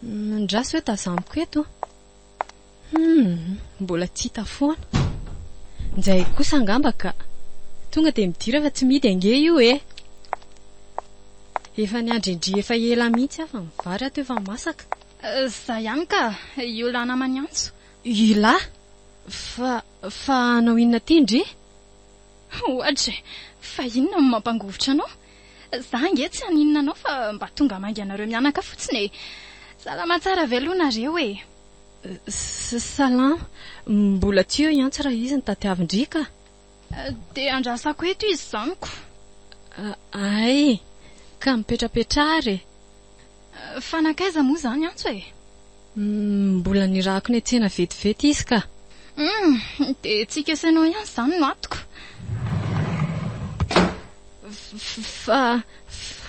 Ndraso hoe tazamiko eto. Mbola tsy hita foana. Nzay kosa ngamba ka tonga dia midira fa tsy midy ange io e. Efa niandrindry efa ela mihitsy afa ny vary ato efa masaka. Za ihany ka io lahy namany antso. Ila fa anao inona tindry? Ohatra fa inona no mampangovotra anao? Za nge tsy aninona anao fa mba tonga mangy anareo mianaka fotsiny e. Salama tsara velonareo e. Salama, mbola tsy eo ihany raha izy ny tatiavin-drika. Dia andrasako eto izy zaniko. Ay, ka mipetrapetrary. Fanakaiza moa zany antso e? Mbola nirahako ny tsena vetivety izy ka. Dia tsy kesenao ihany zany no atoko. Fa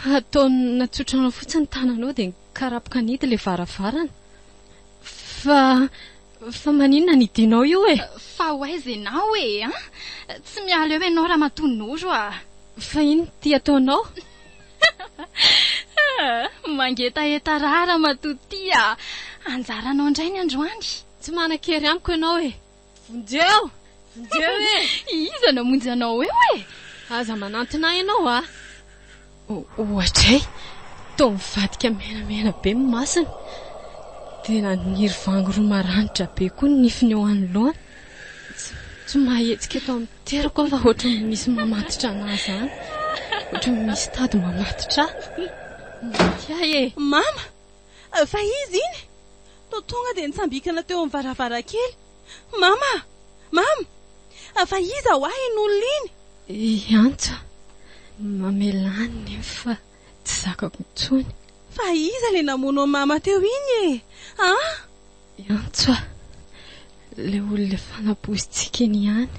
ataona tsotrana fotsiny tananao dia karapoka nidy ilay varavarana. Fa maninona ny dinao io e? Fa hoaiza ianao e, tsy miala eo ianao raha matonon'oro a. Fa ino ty ataonao? Mangetaeta rara matoty a. Anjaranao indray ny androany. Tsy manan-kery amiko ianao e. Vonjeo e. Iza namonjy anao eo e? Aza manantona ianao a. Ohatray toa mivadika menamena be masina. Dia naniry vango roa maranitra be koa ny nifiny eo anoloana. Tsy mahetsika eto amin'ny terako fa ohatran'ny misy mamatitra anazy zany. Ohatran'ny misy tady mamatitra. Tiaye. Mama, fa izy iny tonga dia nitsambikana teo amin'ny varavarankely. Mama, fa iza ho ahy n'olona iny? Iantso, mamelany fa tsy zakako intsony. Fa iza ilay namono mama teo iny e? Iantso, ilay olona fanabozitsika iny ihany.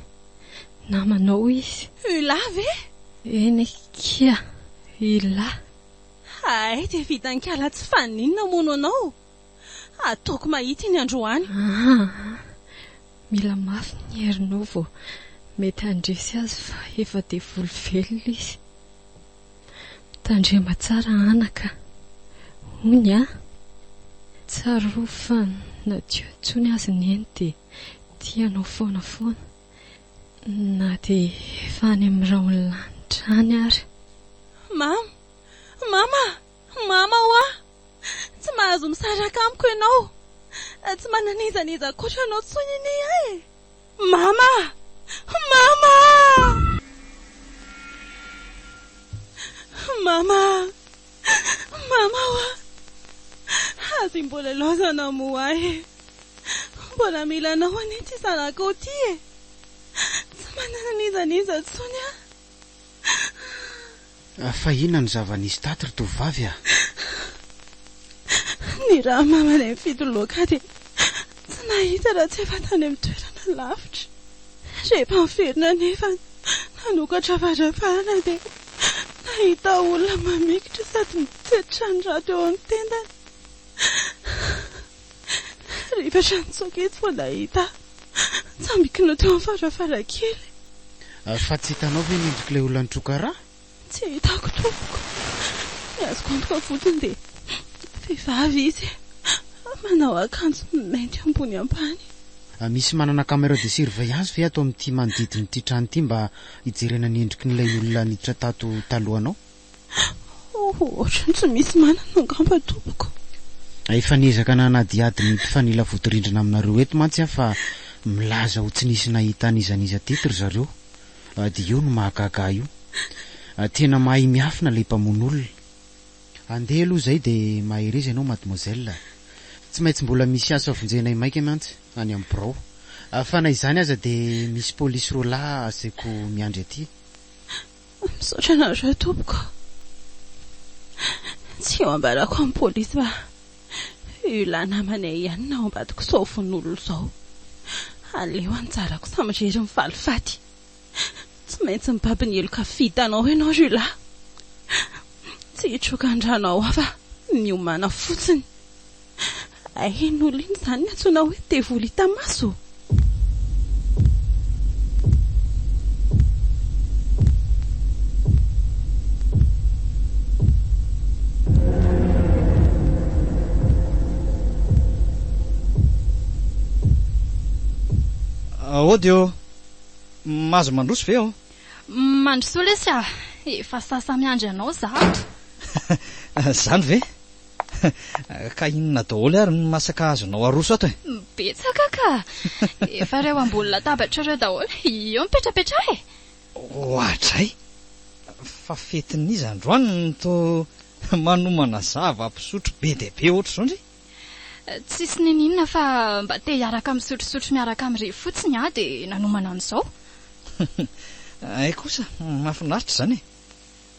Namanao izy. Ila ve? Eny kia, ila. Ay, dia vitan-kiala tsy faninona mono anao. Ataoko mahita iny androany. Mila mafy ny herinao vao mety handresy azy fa efa dia voly velona izy. Tandrema tsara anaka. Ony tsaro fa nadio ntsony azy neny dia tianao foana. Na dia efa any amin'ny raony lanitra any ary. Mama hoa, tsy mahazo misaraka amiko ianao. Tsy mananizaniza koatra anao tsony iny e. Mama hoa, azy mbola lozana moa e. Mbola mila anao ane ty zanako ty e. Tsy mananizaniza tsony Fa inona ny zava-nisy taty ry tovovavy a? Ny raha mama ny fitoloaka dia tsy nahita raha tsy efa tany amin'ny toerana lavitra. Rehefa miverina nefa nanokatra varavarana dia nahita olona mamikitra sady mitsetsitra ny raha teo amin'ny tendany. Rivotra nitsoaka eto vao nahita tsambikina teo amin'ny varavarankely. Fa tsy hitanao ve nendrika ilay olona nitroka raha? Tsy hitako tompoko. Ny azoko antoka fotsiny dia vehivavy izy, manao akanjo mainty ambony ambany. Misy manana caméra de surveillance ve ato amin'ity manodidina ity trano ity mba hijerena ny endrikin'ilay olona niditra tato talohanao? Ohatrany tsy misy manana angamba tompoko. Efa niezaka nanadiady ny mpifanila voatorindrina aminareo eto mantsy fa milaza ho tsy nisy nahita an'izaniza teto ry zareo. Dia io no mahagaga io. Tena mahay miafina ilay mpamono olona. Andeha aloha izay dia mahery ianao mademoiselle. Tsy maintsy mbola misy aso avonjenay maika mantsy any amin'ny birao. Fa na izany aza dia misy polisy roa lahy asaiko miandry aty. Misaotra anareo tompoko. Tsy eo ambarako amin'ny polisy fa io lahy namanay ihany na ao ambadiko sofon'olona izao. Aleo anjarako samyrery mifalifaty. Tsy maintsy mibaby ny heloka vitanao ianao ry lahy. Tsy hitroka andrano ao afa miomana fotsiny. Ain'olona iny izany antsoina hoe devoly hita maso. Adio mazo mandroso ve ao mandrosoa lesy a efa sasa miandry anao zato zany ve ka inona daholo ary ny masaka azonao aroso ato betsaka ka efa reo ambony latabatra reo daholo eo mipetrapetra e ohatray fa fetin'izy androany no to manomana zava-pisotro be dia be ohatr' izao ndry tsisy ninina fa mba te hiaraka misotrosotro miaraka amin'ireo fotsiny a dia nanomana an'izao ay kosa mahafinaritra izany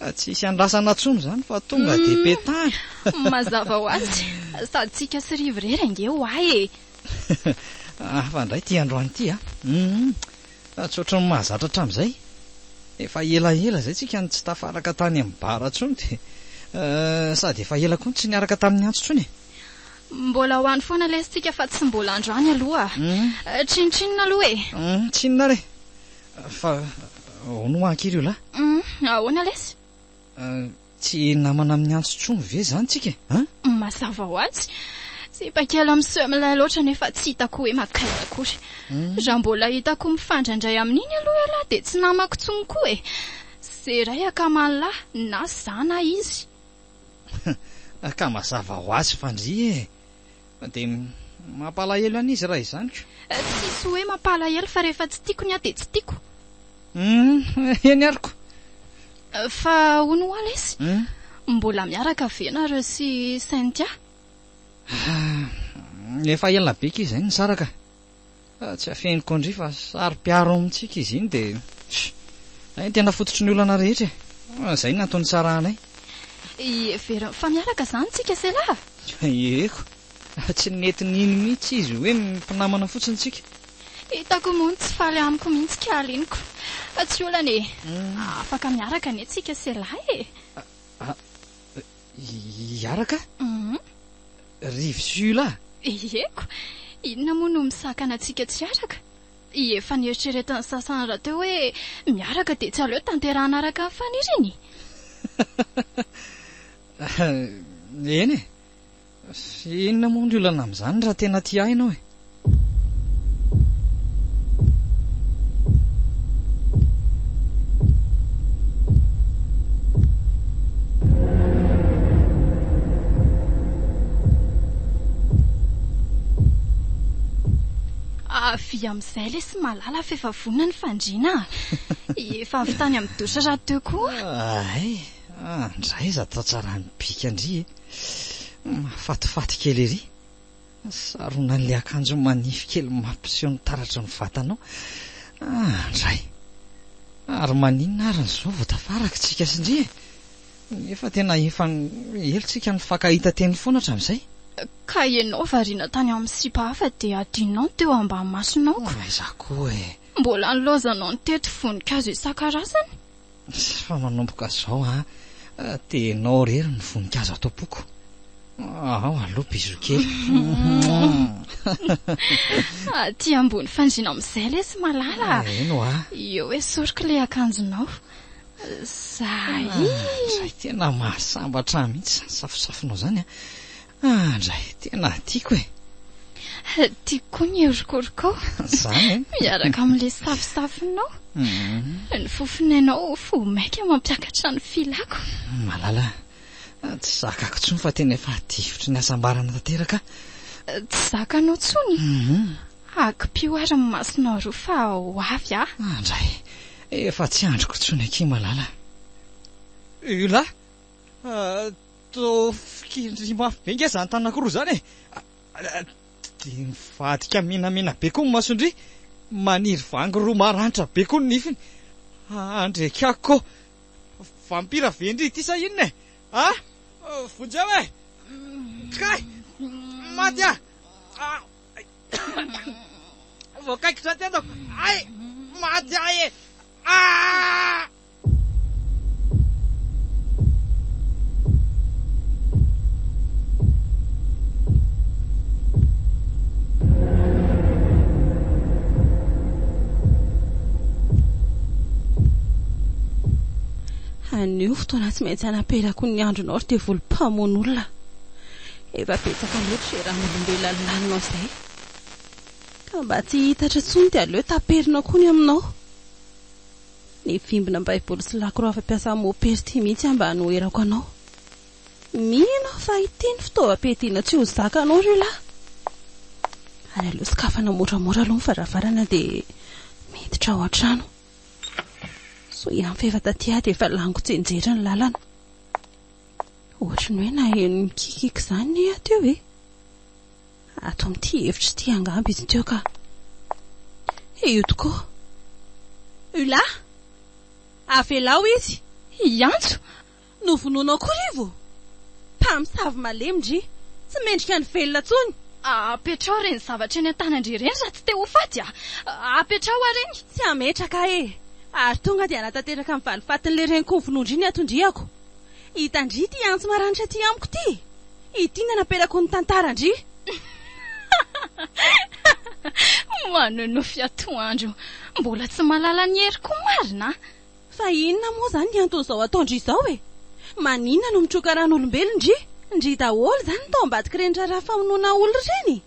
e tsisy andrasana tsony izany fa tonga dia petany mazava ho azy sady tsika sy rivo rery ange ho ay e fa indray ty androany ity a tsy ohatran'ny mahazatra hatramin'izay efa elaela izay tsika ny tsy tafaraka tany amin'ny bara tsony dia sady efa ela koa ny tsy niaraka tamin'ny antso tsony mbola ho any foana lesitsika fa tsy mbola androany aloha trinotrinona aloha e tsinona re fa hono hoankiry io la ahoana lesy tsy namana amin'ny antso tsony ve zany tsika mazava ho azy tsy pakela miseho milay loatra nefa tsy hitako hoe makaina akory raha mbola hitako mifandraindray amin'iny aloha alahy dia tsy namako tsony koa e seray akaman'lahy na zana izy ka mazava ho azy fandry e dia mampalahelo an'izy raha izanyko tsisy hoe mampalahelo fa rehefa tsy tiako ny a dia tsy tiako eny ariko fa hono ho alesy mbola miaraka venareo sy Cynthia efa ela beka izy izay ny saraka tsy afeniko indry fa sary-piaro amintsika izy iny dia ay tena fototry ny olana rehetra izay nataony saranay vera fa miaraka zany tsika selaha eko tsy nety niny mihitsy izy hoe mpinamana fotsiny tsika hitako moa tsy faly amiko mihitsy kaliniko tsy olana e afaka miaraka ane tsika selaha e iaraka rivo sy ula eko inona moa no misakana atsika tsy araka efa nieritreretany sasana raha teo hoe miaraka dia tsy aleo tanterahana araka amin'ny faniriny eny e inona moa ny olana amin'izany raha tena tia hainao e avy amin'izay le sy malala fa efa vonona ny fandriana efa avy tany amin'ny dosra raha teo koa ay ndray za tao tsara ny bika ndry e mahafatifaty kely ery sarona n'le akanjo manify kely mampiseho ny taratra ny vatanao ndray ary maninona ary n'izao vao tafaraka tsika sindry e efa tena efa elontsika ny fakahita teny foana hatramin'izay ka ianao variana tany amin'ny sipa hafa dia adinao teo ambany masonao aiza koa e mbola nilozanao ny tety voninkazo isan-karazany fa manomboka zao tenao rery ny voninkazo atao poko ao aloha bizo kely ty ambony fandriana amin'izay le sy malala eno eo hoe soriko le akanjonao zay tena mahasambatra mihitsy safosafonao zany ndray tena tiako e tiako koa ny erokorokao zany miaraka amin'le safosafonao ny fofinainao fo maika mampiakatra ny filako malala tsy zakako tsony fa tena efa tifotry ny asambarana tanteraka tsy zakanao tsony akipio ary ny masinao roa fa ho avy ndray efa tsy androko tsony aky malala ila to fikindry mafy be nge zany tananakoroa zany e dia mivadika menamena be koa ny masondry maniry vangy roa maranitra be koa ny nifiny andrekako vampira vendry ity sa inona e vonjeo e kay maty voakaiko zany tenako ay maty ay e anio fotoana tsy maintsy anapelako ny andronao ry dia volom-pamon'olona efa betsaka loatra raha nolombela laninao izay mba tsy hitatra tsony dia aleo taperina koa ny aminao. Ny vimbina baiboly sy lakoro fampiasa mopesy ty mihitsy mba hanoherako anao. Mino fa itiny fitaovam-piadiana tsy ho zakanao ry lahy. Ary aleo sikafana moramora aloha ny varavarana dia miditra ao an-trano. So ihany fa efa taty ahy dia efa lango tsenjera ny lalana. Ohatra ny hoe na eno mikikika izany ny ato eo e. Ato amin'ity hevitra ity angamba izy teo ka. Io tokoa. Ula? Avelao izy. Iantso. Novonoana korivo. Pamsavy malemindry. Tsy mendrika ny velona tsony. Apetrao reny zavatra eny an-tanandry reny raha tsy te ho faty apetrao areny. Tsy ametraka e. Ary tonga dia anatanteraka amin'ny valifatin'ilay reniko ny vonondry ny atondriako. Hitandry ty antso maranitra ty amiko ty. Itiana naperako ny tantarandry. Manonofy atoandro. Mbola tsy malala ny heriko marina. Fa inona moa zany ny anton'izao ataondry izao e? Maninona no mitroka ran'olombelondry? Ndry daholo zany tao ambadika reny raha famonoana olona reny.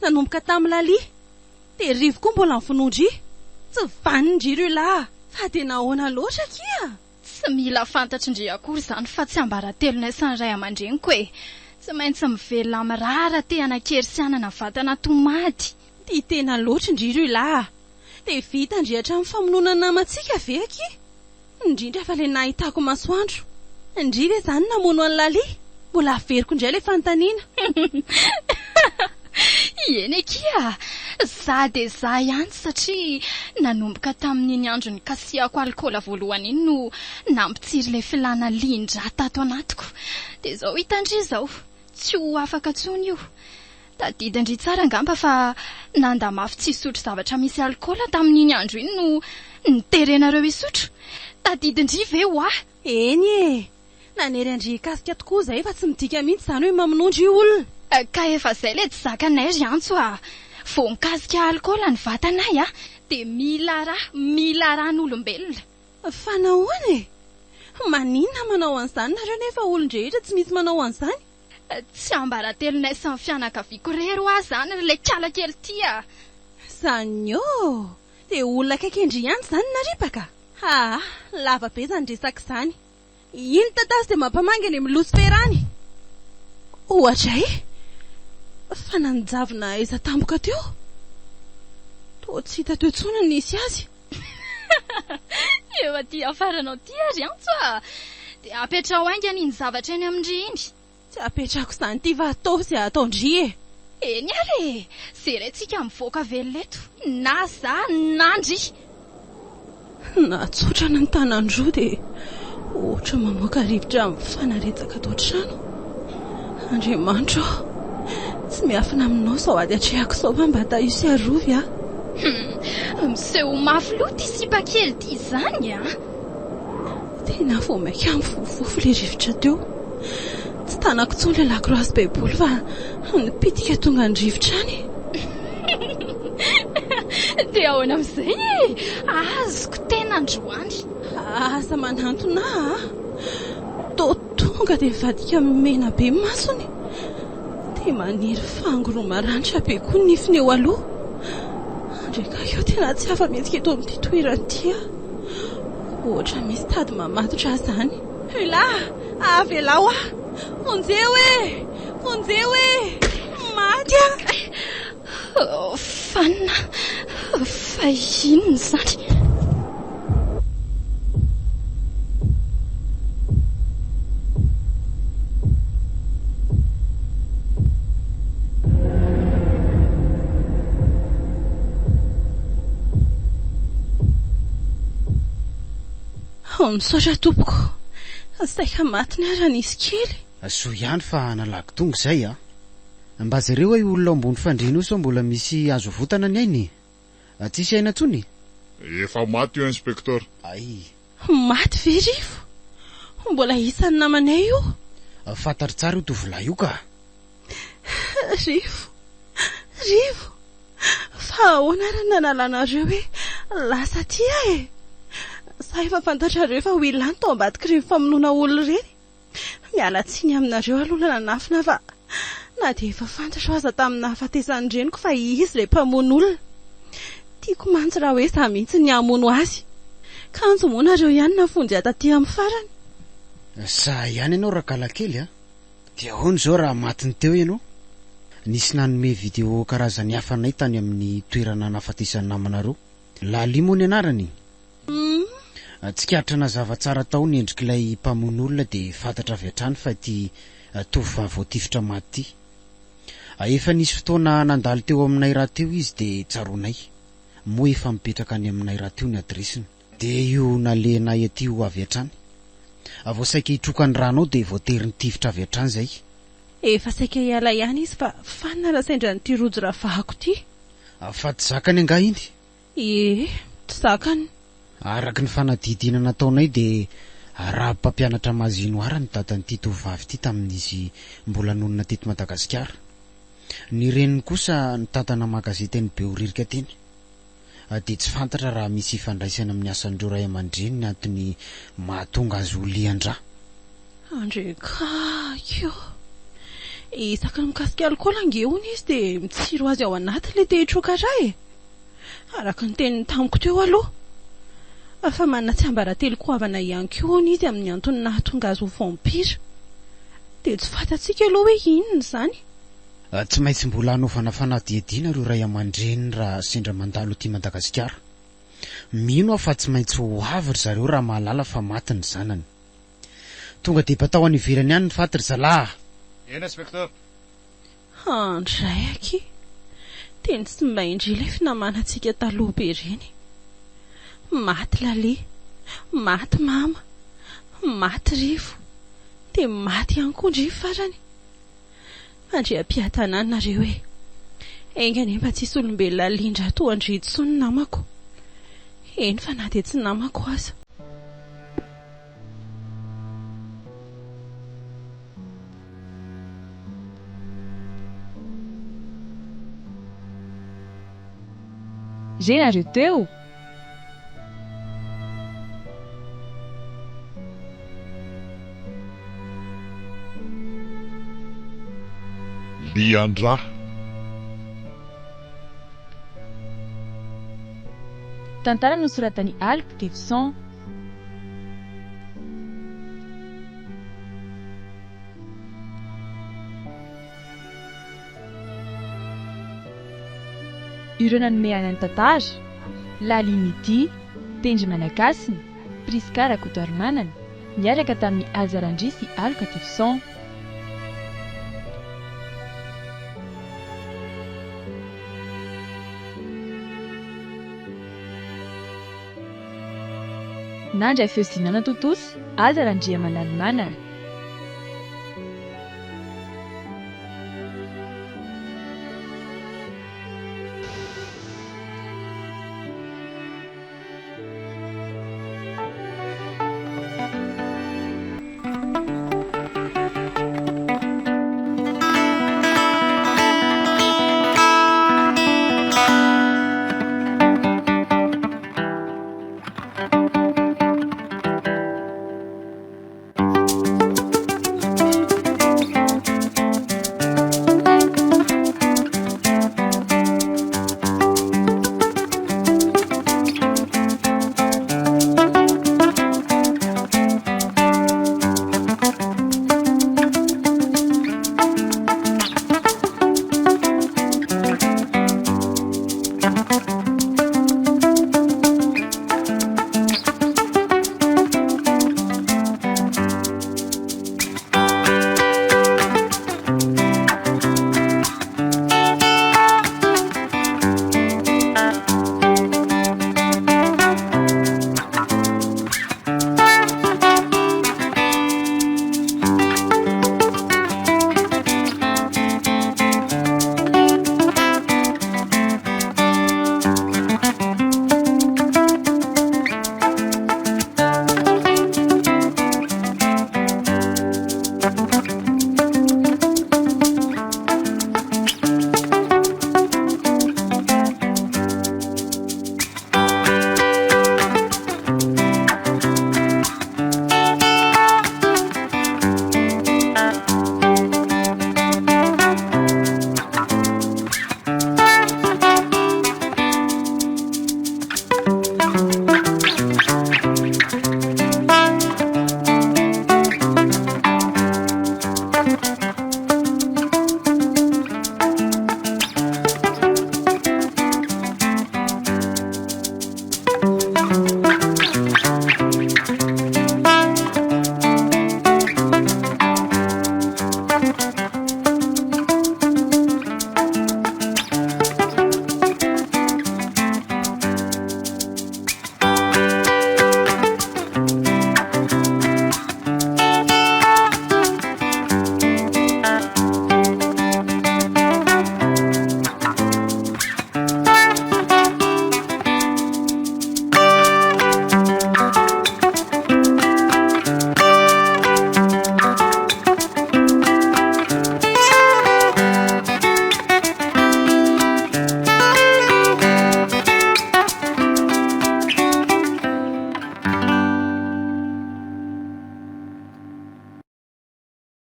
Nanomboka tamin'ny lalia. Dia rivo koa mbola mifonondry. Tsy vanindry ireo lahy. Fa dia nahoana loatra kia. Tsy mila fantatry-ndry akory izany fa tsy ambaratelonay sy ny ray aman-dreniko e. Tsy maintsy mivelona mirara te anakery sy anana vatana tomady. Ty tena loatra-ndry ireo lahy. Dia vita ndry hatramin'ny famonoana namantsika ve aky? Indrindra fa ilay nahitako masoandro. Indrindra izany namono any lalia. Mbola averiko indray ilay fanontaniana. Eny kia. Za dia za ihany satria nanomboka tamin'iny andro ny kasiako alikaola voalohany iny no nampitsiry ilay filana lindra tato anatiko. Dia izao hitandry izao. Tsy ho afaka tsony io. Tadidindry tsara angamba fa nandamafy tsy hisotro zavatra misy alikaola tamin'iny andro iny no niterenareo hisotro. Tadidindry ve ho aho? Eny e. Nanery andry kasika tokoa izay fa tsy midika mihitsy izany hoe mamonondry olona. Ka efa izay ilay tsy zakanay ry antso Vao mikasika alikaola ny vatanay dia mila ran'olombelona. Fa nahoana e? Maninona manao an'izany nareo nefa olon-drehetra tsy misy manao an'izany? Tsy ambaratelonay sy ny fianakaviako rery ho zany ilay kala kely ty Zany dia olona kaikendry ihany izany naripaka. Lava be izany resaka izany. Iny tatasy dia mampamangana miloso ferany. Ohatra e? Fa nanjavona aiza tampoka teo? Toa tsy hita teo intsony ny nisy azy. Ewa ty afaranao ty ary antso dia apetrao haingana iny zavatra eny amindry iny. Tsy apetrako izany ty fa atao sy ataondry e. Eny ary zerentsika mivoaka velona eto. Na za nandry. Natsotrana ny tanandroa dia ohatra mamoaka rivotra mifanaretsaka tao trano. Andriamanitra, tsy miafina aminao sao ady atrehako sao fa mba taio sy arovy miseho mafy loha ty sipa kely ty izany Tena vao maika mivovofo ilay rivotra teo. Tsy tanako tsony ilay lakroasy baiboly fa nipitika tonga ny rivotra any. Dia ahoana amin'izay azoko tena androany. Asa manantona tonga dia mivadika mena be masony. Dia maniry fangoro maranitra be koa ny nifiny eo aloha. Andreka io tena tsy afa mihetsika eto amin'ity toerana ohatra misy tady mamatotra izany. Ela, avelao onjeo e, maty Fanna, fa inona izany? Misaotra tompoko. Saika matiny raha nisy kely. So ihany fa nalaky tonga izay mba zareo hoe olona ambony fandriana io sao mbola misy azo votana ny ainy. Tsisy aina tsony. Efa maty io inspektor. Maty ve rivo? Mbola isan'ny namanay io. Fantary tsara io tovolahy io ka. Rivo. Fa ahoana raha nanalanareo hoe lasa ty Sa efa fantatrareo fa ho ilany tao ambadika ireny famonoana olona ireny. Miala tsiny aminareo aloha nanafina fa na dia efa fantatra aza tamin'ny nahafatesany reniko fa izy ilay mpamono olona. Tiako mantsy raha hoe izaho mihitsy ny hamono azy. Kanjo moa nareo ihany nafonjy atatỳ amin'ny farany. Sa ihany ianao rakalakely a? Dia ahoana izao raha matiny teo ianao? Nisy nanome vidéo karazany hafanay tany amin'ny toerana nahafatesany namanareo. Lali moa ny anarany. Tsikaritra nazava tsara tao ny endrik'ilay mpamono olona dia fantatra avy hatrany fa ity tovovavy voatifitra maty ity. Efa nisy fotoana nandalo teo aminay raha teo izy dia tsaroanay. Moa efa mipetraka any aminay raha teo ny adresiny. Dia io nalenay aty ho avy hatrany. Vao saika hitrokany ranao dia voatery nitifitra avy hatrany izay. Efa saika hiala ihany izy fa fanina raha sendra n'ity rojo ravahako ity. Fa tsy zakany anga iny? Tsy zakany. Araka ny fanadidina nataonay dia raha mpampianatra mazinoara ny dadan'ity tovovavy ity tamin'izy mbola nonina teto Madagasikara. Ny reniny kosa ny tantana magazety ny Behoririka teny. Dia tsy fantatra raha misy ifandraisana amin'ny asandreo ray aman-dreny ny antony mahatonga azy ho lian-drà. Andrekakio. Isaka ny mikasika alikaola ange hono izy dia mitsiro azy ao anaty ilay te hitroka iray. Araka ny teniny tamiko teo aloha. Fa manana tsy ambaran-teloko havana ihany koa hono izy amin'ny antony nahatonga azy ho vampira. Dia tsy fantatsika aloha hoe inona izany. Tsy maintsy mbola hanaovana fanadihadiana ireo ray aman-dreny raha sendra mandalo aty Madagasikara. Mino aho fa tsy maintsy ho avy ry zareo raha mahalala fa maty ny zanany. Tonga dia batao any ivelany ihany ny faty ry zalahy. Ena inspekteur. Handray aky. Teny tsy mba indray ilay finamanantsika taloha be ireny. Maty lale, maty mama, maty rivo, dia maty ihany koa ndry farany. Andriam-piatanana nareo hoe engany mba tsisy olombelona lindra toa andriditso ny namako. Eny fa na dia tsy namako aza. Genareo teo? Lian-drà. Tantara nosoratan'i Alp Davidson. Ireo nanome an'ny tantara: Lalinity, Tendry Malagasiny, Priska Rakotoarimanana, miaraka tamin'ny Azarandry sy Alp Davidson. Nandray feozinana totosy Azarandria Manalimanana.